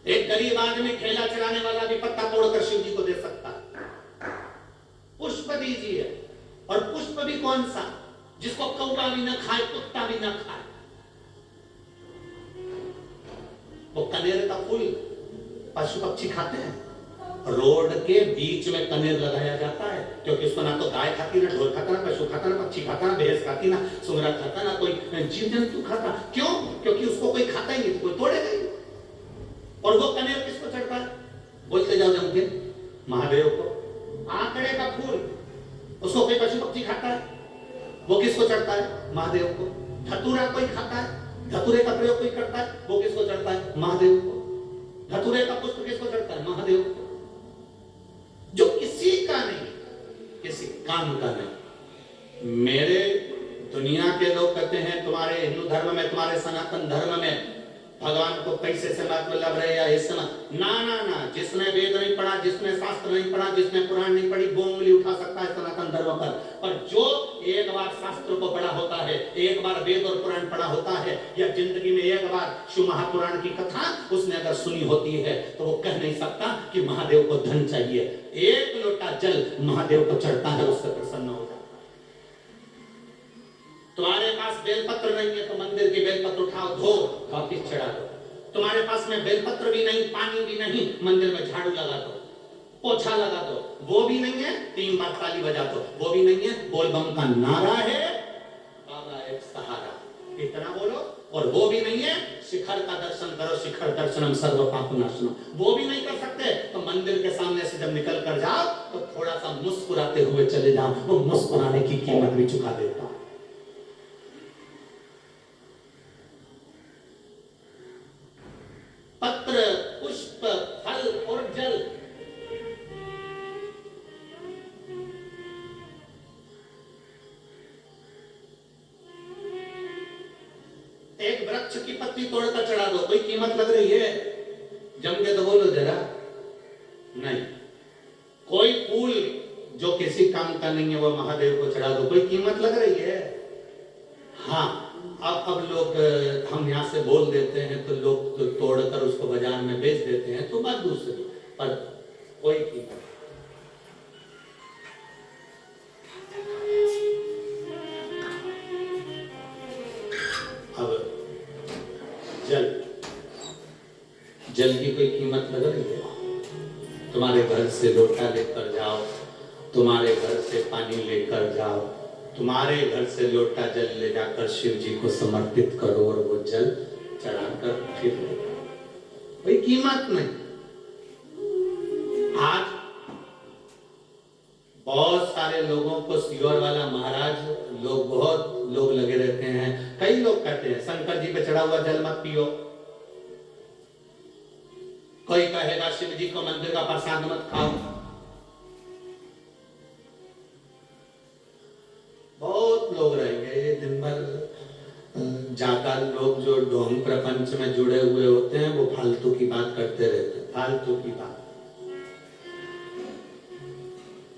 एक गरीब आदमी ठेला चलाने वाला भी पत्ता तोड़कर शिव जी को दे सकता है। पुष्प दीजिए, और पुष्प भी कौन सा, जिसको कौवा भी न खाए, कुत्ता भी न खाए। वो कनेर का फूल पशु पक्षी खाते हैं। रोड के बीच में कनेर लगाया जाता है क्योंकि उसको ना तो गाय खाती, ना ढोर खाता, ना पशु खाता, ना पक्षी खाता, ना भैंस खाती, ना सुअर खाता, ना कोई जीव जंतु खाता। क्यों? क्योंकि उसको कोई खाता ही नहीं तो कोई तोड़ेगा ही। और वो कनेर किसको चढ़ता है? बोलते जाओ जम के, महादेव को। आंकड़े का फूल, उसको कोई पशु पक्षी खाता है, वो किसको चढ़ता है? महादेव को। धतूरा कोई खाता है, धतूरे का प्रयोग कोई करता है, वो किसको चढ़ता है? महादेव को। धतूरे का पुष्प किसको चढ़ता है? महादेव को। जो किसी का नहीं, किसी काम का नहीं। मेरे दुनिया के लोग कहते हैं तुम्हारे हिंदू धर्म में, तुम्हारे सनातन धर्म में भगवान को पैसे से मतलब रहे या इस समय। ना ना ना, जिसने वेद नहीं पढ़ा, जिसने शास्त्र नहीं पढ़ा, जिसने पुराण नहीं पढ़ी, वो उंगली उठा सकता है सनातन धर्म पर। और जो एक बार शास्त्र को पढ़ा होता है, एक बार वेद और पुराण पढ़ा होता है, या जिंदगी में एक बार शिव महापुराण की कथा उसने अगर सुनी होती है, तो वो कह नहीं सकता कि महादेव को धन चाहिए। एक लोटा जल महादेव को चढ़ता है, उससे प्रसन्न हो जाता है। तुम्हारे पास बेलपत्र नहीं है तो मंदिर की बेलपत्र उठाओ, धो, वापिस चढ़ा दो। तुम्हारे पास में बेलपत्र भी नहीं, पानी भी नहीं, मंदिर में झाड़ू लगा दो, पोछा लगा दो। वो भी नहीं है, 3 बार ताली बजा दो। वो भी नहीं है, बोल बम का नारा है, बाबा एक सहारा, इतना बोलो। और वो भी नहीं है, शिखर का दर्शन करो, शिखर दर्शनम सर्व पाप नाशनम। वो भी नहीं कर सकते तो मंदिर के सामने से जब निकल कर जाओ तो थोड़ा सा मुस्कुराते हुए चले जाओ, वो मुस्कुराने की कीमत भी चुका देता है। पत्र, पुष्प, फल और जल, एक वृक्ष की पत्ती तोड़कर चढ़ा दो, कोई कीमत लग रही है? जम के तो बोलो जरा। नहीं। कोई फूल जो किसी काम का नहीं है वो महादेव को चढ़ा दो, कोई कीमत लग रही है? हाँ, अब लोग, हम यहाँ से बोल देते हैं तो लोग तो तोड़कर उसको बाजार में बेच देते हैं, तो बात दूसरी, पर कोई कीमत। अब जल की कोई कीमत लग रही है? तुम्हारे घर से लोटा लेकर जाओ, तुम्हारे घर से पानी लेकर जाओ, तुम्हारे घर से लोटा जल ले जाकर शिव जी को समर्पित करो और वो जल चढ़ाकर फिर कोई कीमत नहीं। आज बहुत सारे लोगों को सियोर वाला महाराज, लोग बहुत लोग लगे रहते हैं। कई लोग कहते हैं शंकर जी पे चढ़ा हुआ जल मत पियो। कोई कहेगा शिव जी को मंदिर का प्रसाद मत खाओ। बहुत लोग रहेंगे दिन भर। ज्यादा लोग जो ढोंग प्रपंच में जुड़े हुए होते हैं वो फालतू की बात करते रहते हैं, फालतू की बात।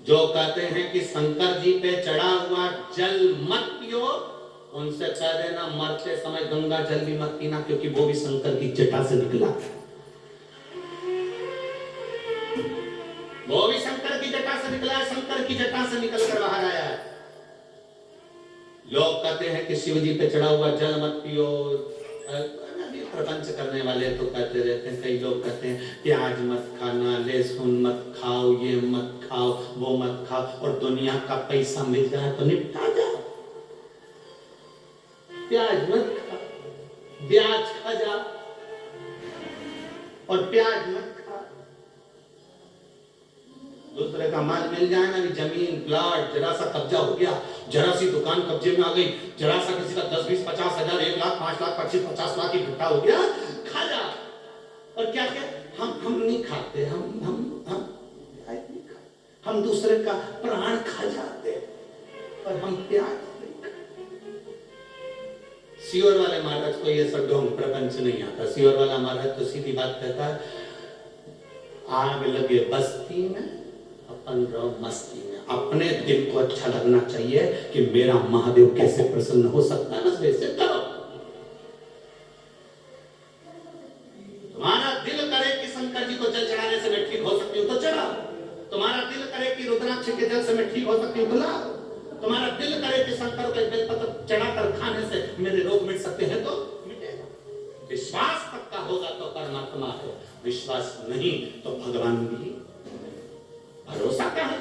जो कहते हैं कि शंकर जी पे चढ़ा हुआ जल मत पियो, उनसे कह देना मरते समय गंगा जल भी मत पीना, क्योंकि वो भी शंकर की जटा से निकला, वो भी शंकर की जटा से निकला है, शंकर की जटा से निकल कर बाहर आया है। लोग कहते हैं कि शिव जी पे चढ़ा हुआ जल मत पियो। प्रपंच करने वाले तो कहते रहते हैं, कई लोग कहते हैं प्याज मत खाना, लहसुन मत खाओ, ये मत खाओ, वो मत खाओ, और दुनिया का पैसा मिल जाए तो निपटा जाओ। प्याज मत खा, ब्याज खा जा और प्याज मत खा। दूसरे का माल मिल जाए ना, जमीन प्लाट जरा सा कब्जा हो गया, जरा सी दुकान कब्जे में आ गई, जरा सा किसी का 10, 20, 50 हजार, 1 लाख, 5 लाख, 25, 50 लाख इकट्ठा हो गया, खा जा। और क्या क्या हम नहीं खाते, हम दूसरे का प्राण खा जाते और हम प्याज नहीं खाते। सियोर वाले महाराज को ये सब ढोंग प्रपंच नहीं आता। सियोर वाला महाराज तो सीधी बात कहता है, आग लगे बस्ती में अपन रहो मस्ती में। अपने दिल को अच्छा लगना चाहिए कि मेरा महादेव कैसे प्रसन्न हो सकता है, बस वैसे करो। तुम्हारा दिल करे कि शंकर जी को जल चढ़ाने से मैं ठीक हो सकती हूँ तो चढ़ाओ। तुम्हारा दिल करे कि रुद्राक्ष के जल से मैं ठीक हो सकती हूँ तो लाओ। तुम्हारा दिल करे कि शंकर के बेलपत्र चढ़ाकर खाने से मेरे रोग मिट सकते हैं तो मिटेगा। विश्वास पक्का होगा तो परमात्मा है, विश्वास नहीं तो भगवान भी। भरोसा क्या है?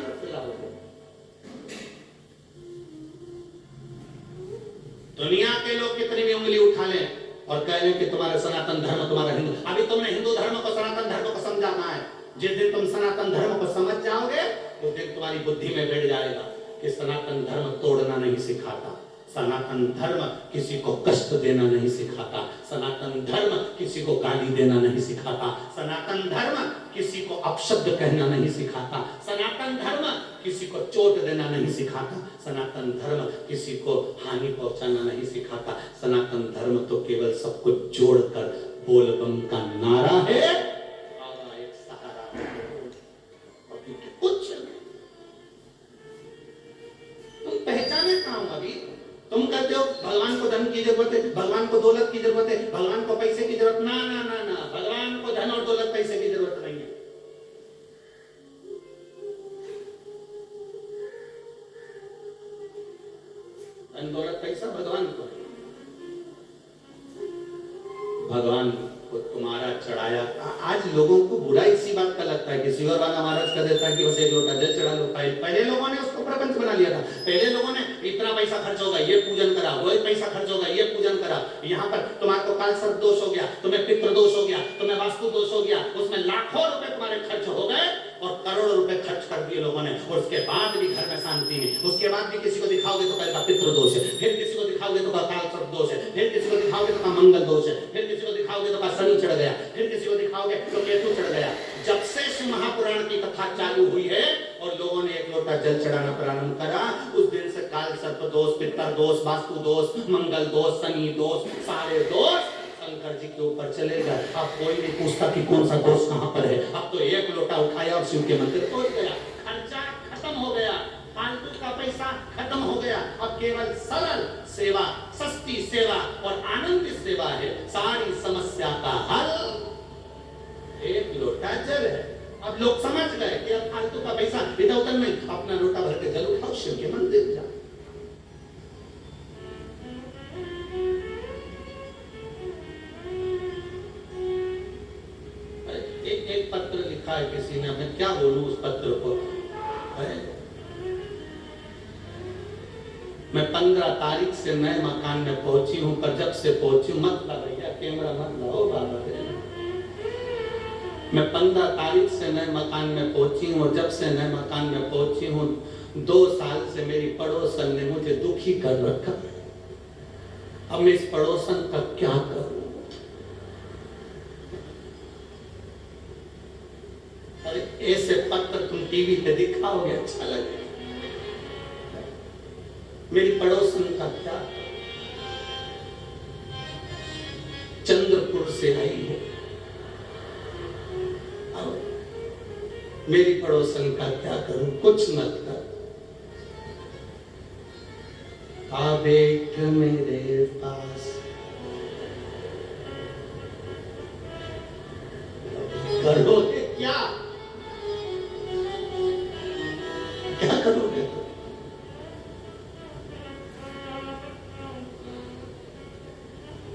दुनिया के लोग कितनी भी उंगली उठा लें और कह लें कि तुम्हारा सनातन धर्म, तुम्हारा हिंदू, अभी तुमने हिंदू धर्म को सनातन धर्म को समझाना है। जिस दिन तुम सनातन धर्म को समझ जाओगे उस दिन तुम्हारी बुद्धि में बैठ जाएगा कि सनातन धर्म तोड़ना नहीं सिखाता, सनातन धर्म किसी को कष्ट देना नहीं सिखाता, सनातन धर्म किसी को गाली देना नहीं सिखाता, सनातन धर्म किसी को अपशब्द कहना नहीं सिखाता, सनातन धर्म किसी को चोट देना नहीं सिखाता, सनातन धर्म किसी को हानि पहुंचाना नहीं सिखाता। सनातन धर्म तो केवल सब कुछ जोड़कर बोलबम का नारा है, एक सहारा और कुछ नहीं। तुम पहचाने कहां हो? अभी तुम कहते हो भगवान को धन की जरूरत है, भगवान को दौलत की जरूरत है, भगवान को पैसे की जरूरत, ना ना ना ना, भगवान को धन और दौलत पैसे की जरूरत नहीं है। धन दौलत पैसा भगवान को, भगवान को तुम्हारा चढ़ाया। आज लोगों को बुरा इसी बात का लगता है कि सियोर वाला महाराज कह देता है कि बस एक लोटा जल चढ़ा लो। पहले लोगों ने उसको प्रपंच बना लिया था। पहले लोगों ने इतना पैसा खर्च होगा ये पूजन करा, वही पैसा खर्च होगा ये पूजन करा। यहाँ पर तुम्हारा काल सर्प दोष हो गया, तुम्हें पितृ दोष हो गया, तुम्हें वास्तु दोष हो गया, उसमें लाखों रुपए तुम्हारे खर्च हो गए और करोड़ों रुपए खर्च कर दिए लोगों ने, और उसके बाद भी घर में शांति नहीं। उसके बाद भी किसी को दिखाओगे तो कहेगा पितृ दोष है, फिर किसी को दिखाओगे तो काल सर्प दोष है, फिर किसी को दिखाओगे तो मंगल दोष है, फिर किसी को दिखाओगे तो शनि चढ़ गया, फिर किसी को दिखाओगे तो केतु चढ़ गया। जब से शिव महापुराण की कथा चालू हुई है और लोगों ने एक लोटा जल चढ़ाना प्रारंभ करा, उस दिन से काल सर्प दोष, पितर दोष, वास्तु दोष, मंगल दोष, शनि दोष, सारे दोष शंकर जी के ऊपर चले गए। अब कोई नहीं पूछता कि कौन सा दोष कहां पर है। अब तो एक लोटा उठाया और शिव के मंदिर पहुंच गया, खर्चा खत्म हो गया, फालतू का पैसा खत्म हो गया। अब केवल सरल सेवा, सस्ती सेवा और आनंदित सेवा है सारी समस्या का हल। एक लोटा जल है। अब लोग समझ गए कि अब फालतू का पैसा इधर उधर नहीं, अपना लोटा भर के जल उठाओ, शिव के मंदिर जाओ। एक पत्र लिखा है किसी ने, मैं क्या बोलूं उस पत्र को। मैं 15 तारीख से नए मकान में पहुंची हूं, पर जब से पहुंची हूं, मत ला भैया कैमरा मत लाओ बाबा। मैं 15 तारीख से नए मकान में पहुंची हूं और जब से नए मकान में पहुंची हूं 2 साल से मेरी पड़ोसन ने मुझे दुखी कर रखा। अब मैं इस पड़ोसन का क्या करूं? अरे ऐसे पत्र तुम टीवी पे दिखाओगे अच्छा लगेगा, मेरी पड़ोसन का क्या? चंद्रपुर से आई है, मेरी पड़ोसन का क्या करूं? कुछ मत कर। आ बैठ मेरे पास, करोगे क्या? क्या करोगे तुम?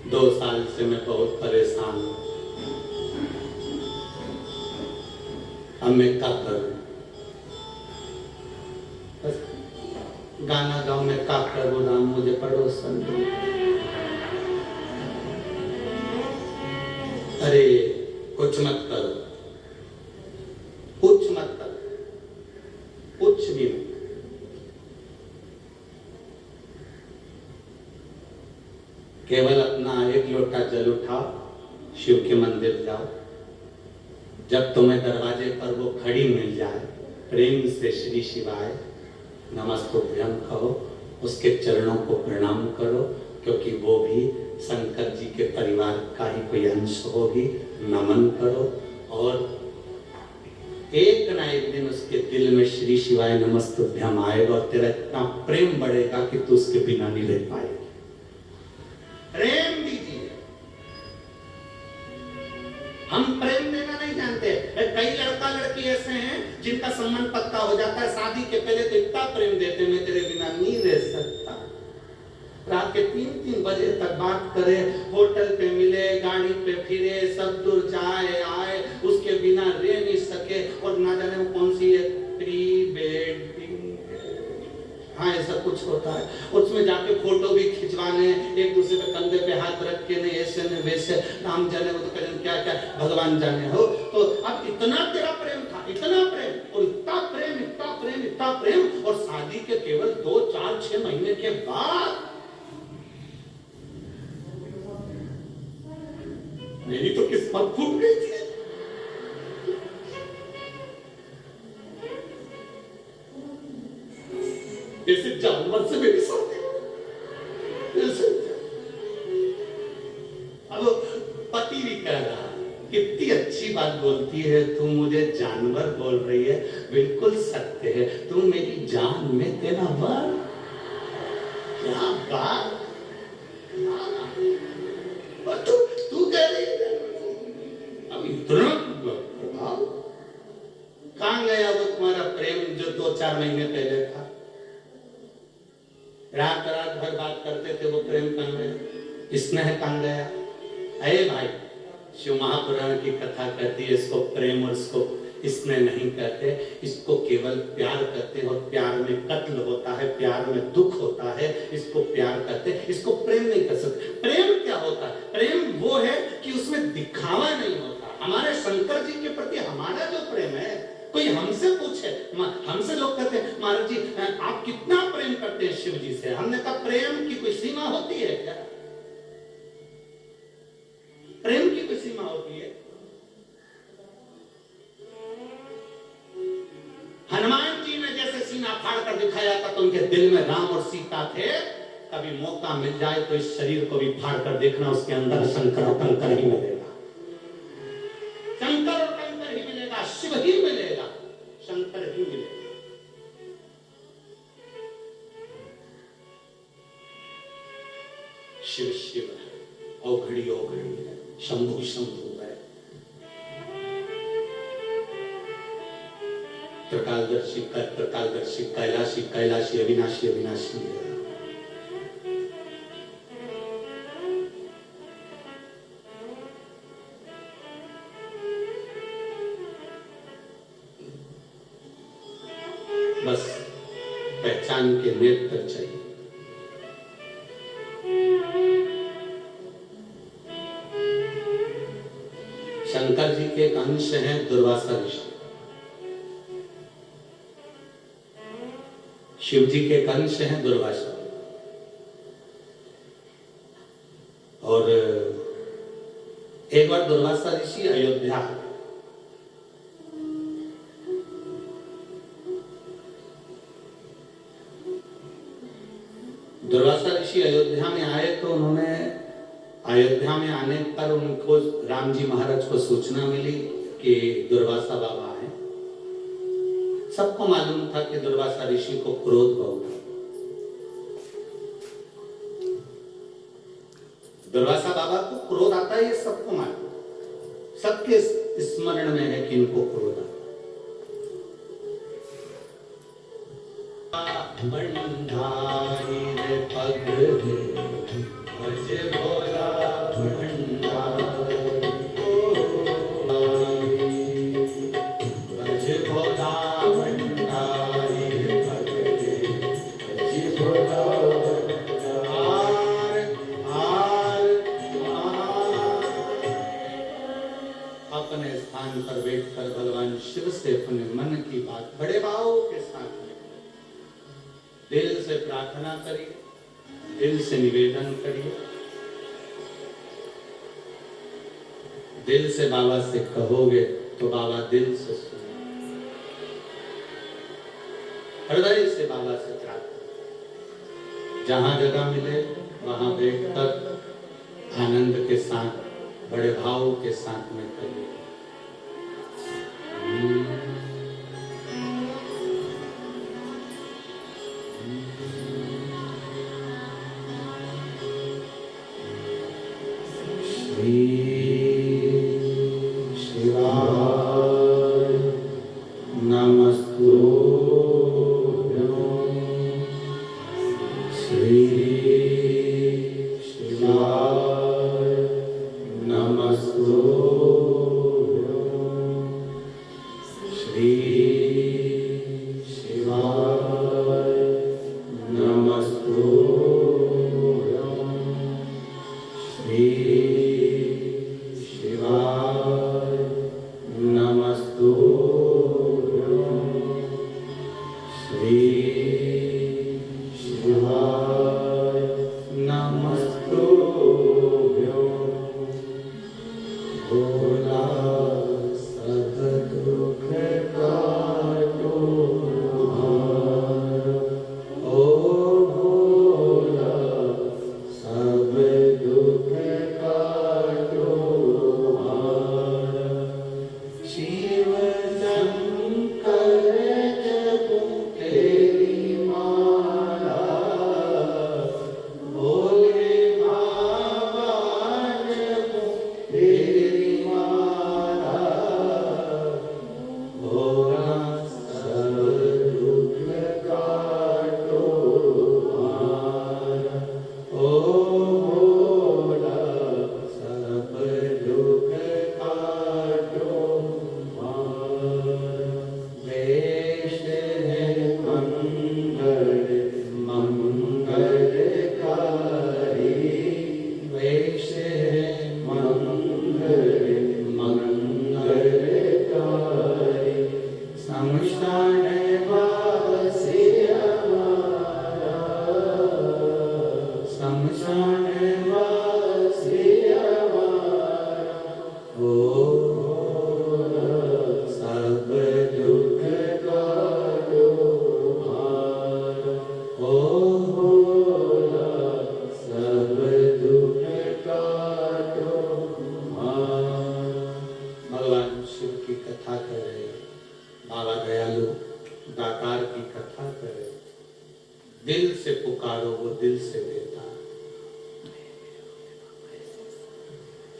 दो साल से मैं बहुत परेशान हूं। अब मैं क्या करूं? गाना गाऊं मैं क्या करूं? राम मुझे पड़ोसन दो। अरे कुछ मत करो, कुछ मत करो, कुछ भी नहीं। केवल अपना एक लोटा जल उठाओ, शिव के मंदिर जाओ, जब तुम्हें दरवाजे पर वो खड़ी मिल जाए, प्रेम से श्री शिवाय नमस्तुभ्यं कहो, उसके चरणों को प्रणाम करो, क्योंकि वो भी शंकर जी के परिवार का ही कोई अंश होगी। नमन करो और एक ना एक दिन उसके दिल में श्री शिवाय नमस्तुभ्यं आएगा और तेरा इतना प्रेम बढ़ेगा कि तू उसके बिना नहीं रह पाएगी। प्रेम दीजिए। हम प्रेम देना नहीं जानते। कई लड़का लड़की ऐसे हैं जिनका संबंध पक्का हो जाता है, शादी के पहले तो इतना प्रेम देते, मैं तेरे बिना नहीं रह सकता। रात के 3-3 बजे तक बात करे, होटल पे मिले, गाड़ी पे फिरे, सब दूर जाए आए, उसके बिना रह नहीं सके। और ना जाने वो कौन सी है, प्री वेडिंग, हाँ ऐसा कुछ होता है, उसमें जाके फोटो भी खिंचवाने, एक दूसरे पे कंधे पे हाथ रख के, नहीं ऐसे नहीं वैसे, नाम जाने वो तो कहते क्या क्या भगवान जाने हो। तो अब इतना तेरा प्रेम था, इतना प्रेम और इतना प्रेम, इतना प्रेम, इतना प्रेम, और शादी के केवल 2, 4, 6 महीने के बाद मेरी तो किस्मत फूट गई थी। जैसे जानवर से मेरी शादी, अब पति भी कह रहा, कितनी अच्छी बात बोलती है तू, मुझे जानवर बोल रही है, बिल्कुल सत्य है, तू मेरी जान में तेरा वर, क्या बात। और तू कह रही है अब इतना प्रभाव, कहां गया वो तुम्हारा प्रेम जो 2-4 महीने पहले था? रात रात भर बात करते थे, वो प्रेम कहां गया? स्नेह कहां गया? अरे भाई, शिव महापुराण की कथा कहती है इसको प्रेम और इसको स्नेह नहीं कहते, इसको केवल प्यार कहते हैं। और प्यार में कत्ल होता है, प्यार में दुख होता है, इसको प्यार कहते हैं, इसको प्रेम नहीं कह सकते। प्रेम क्या होता है? प्रेम वो है कि उसमें दिखावा नहीं होता। हमारे शंकर जी के प्रति हमारा जो प्रेम है, कोई हमसे पूछे, हमसे लोग कहते हैं महाराज जी आप कितना प्रेम करते हैं शिव जी से, हमने कहा प्रेम की कोई सीमा होती है क्या? प्रेम की कोई सीमा होती है? हनुमान जी ने जैसे सीना फाड़ कर दिखाया था तो उनके दिल में राम और सीता थे। कभी मौका मिल जाए तो इस शरीर को भी फाड़ कर देखना, उसके अंदर शंकर और कंकर ही मिलेगा, शंकर और कंकर ही मिलेगा, शिव ही मिलेगा, शंकर ही मिलेगा। शिव शिव है, औघड़ी औघड़ी है, शंभु शंभु है, प्रकालदर्शी प्रकालदर्शी, कैलाशी कैलाशी, अविनाशी अविनाशी है। बस पहचान के नेत्र चाहिए। शंकर जी के एक अंश हैं दुर्वासा ऋषि, शिव जी के एक अंश हैं दुर्वासा। और एक बार दुर्वासा ऋषि अयोध्या, दुर्वासा ऋषि अयोध्या में आए तो उन्होंने, अयोध्या में आने पर उनको राम जी महाराज को सूचना मिली कि दुर्वासा बाबा हैं। सबको मालूम था कि दुर्वासा ऋषि को क्रोध बहुत है। दुर्वासा बाबा को क्रोध आता है, ये सबको मालूम, सबके स्मरण में है कि इनको क्रोध आता। भंडारी रे पग भज भोला भंडारी, भज भोला भंडारी पग भज भोला। आर आर साथ, बड़े भाव के साथ में दिल से प्रार्थना करिए, दिल से निवेदन करिए, दिल से बाबा से कहोगे तो बाबा दिल से सुनेंगे। हृदय से बाबा से प्रार्थना, जहां जगह मिले वहां बैठकर आनंद के साथ, बड़े भाव के साथ में करिए। दिल से पुकारो, वो दिल से देता।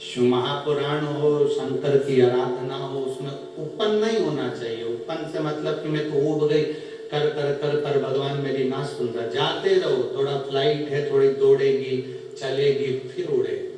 शिव महापुराण हो, शंकर की आराधना हो, उसमें उपन नहीं होना चाहिए। उपन से मतलब कि मैं तो उब गई कर कर कर कर भगवान मेरी ना सुन रहा। जाते रहो, थोड़ा फ्लाइट है, थोड़ी दौड़ेगी, चलेगी, फिर उड़ेगी।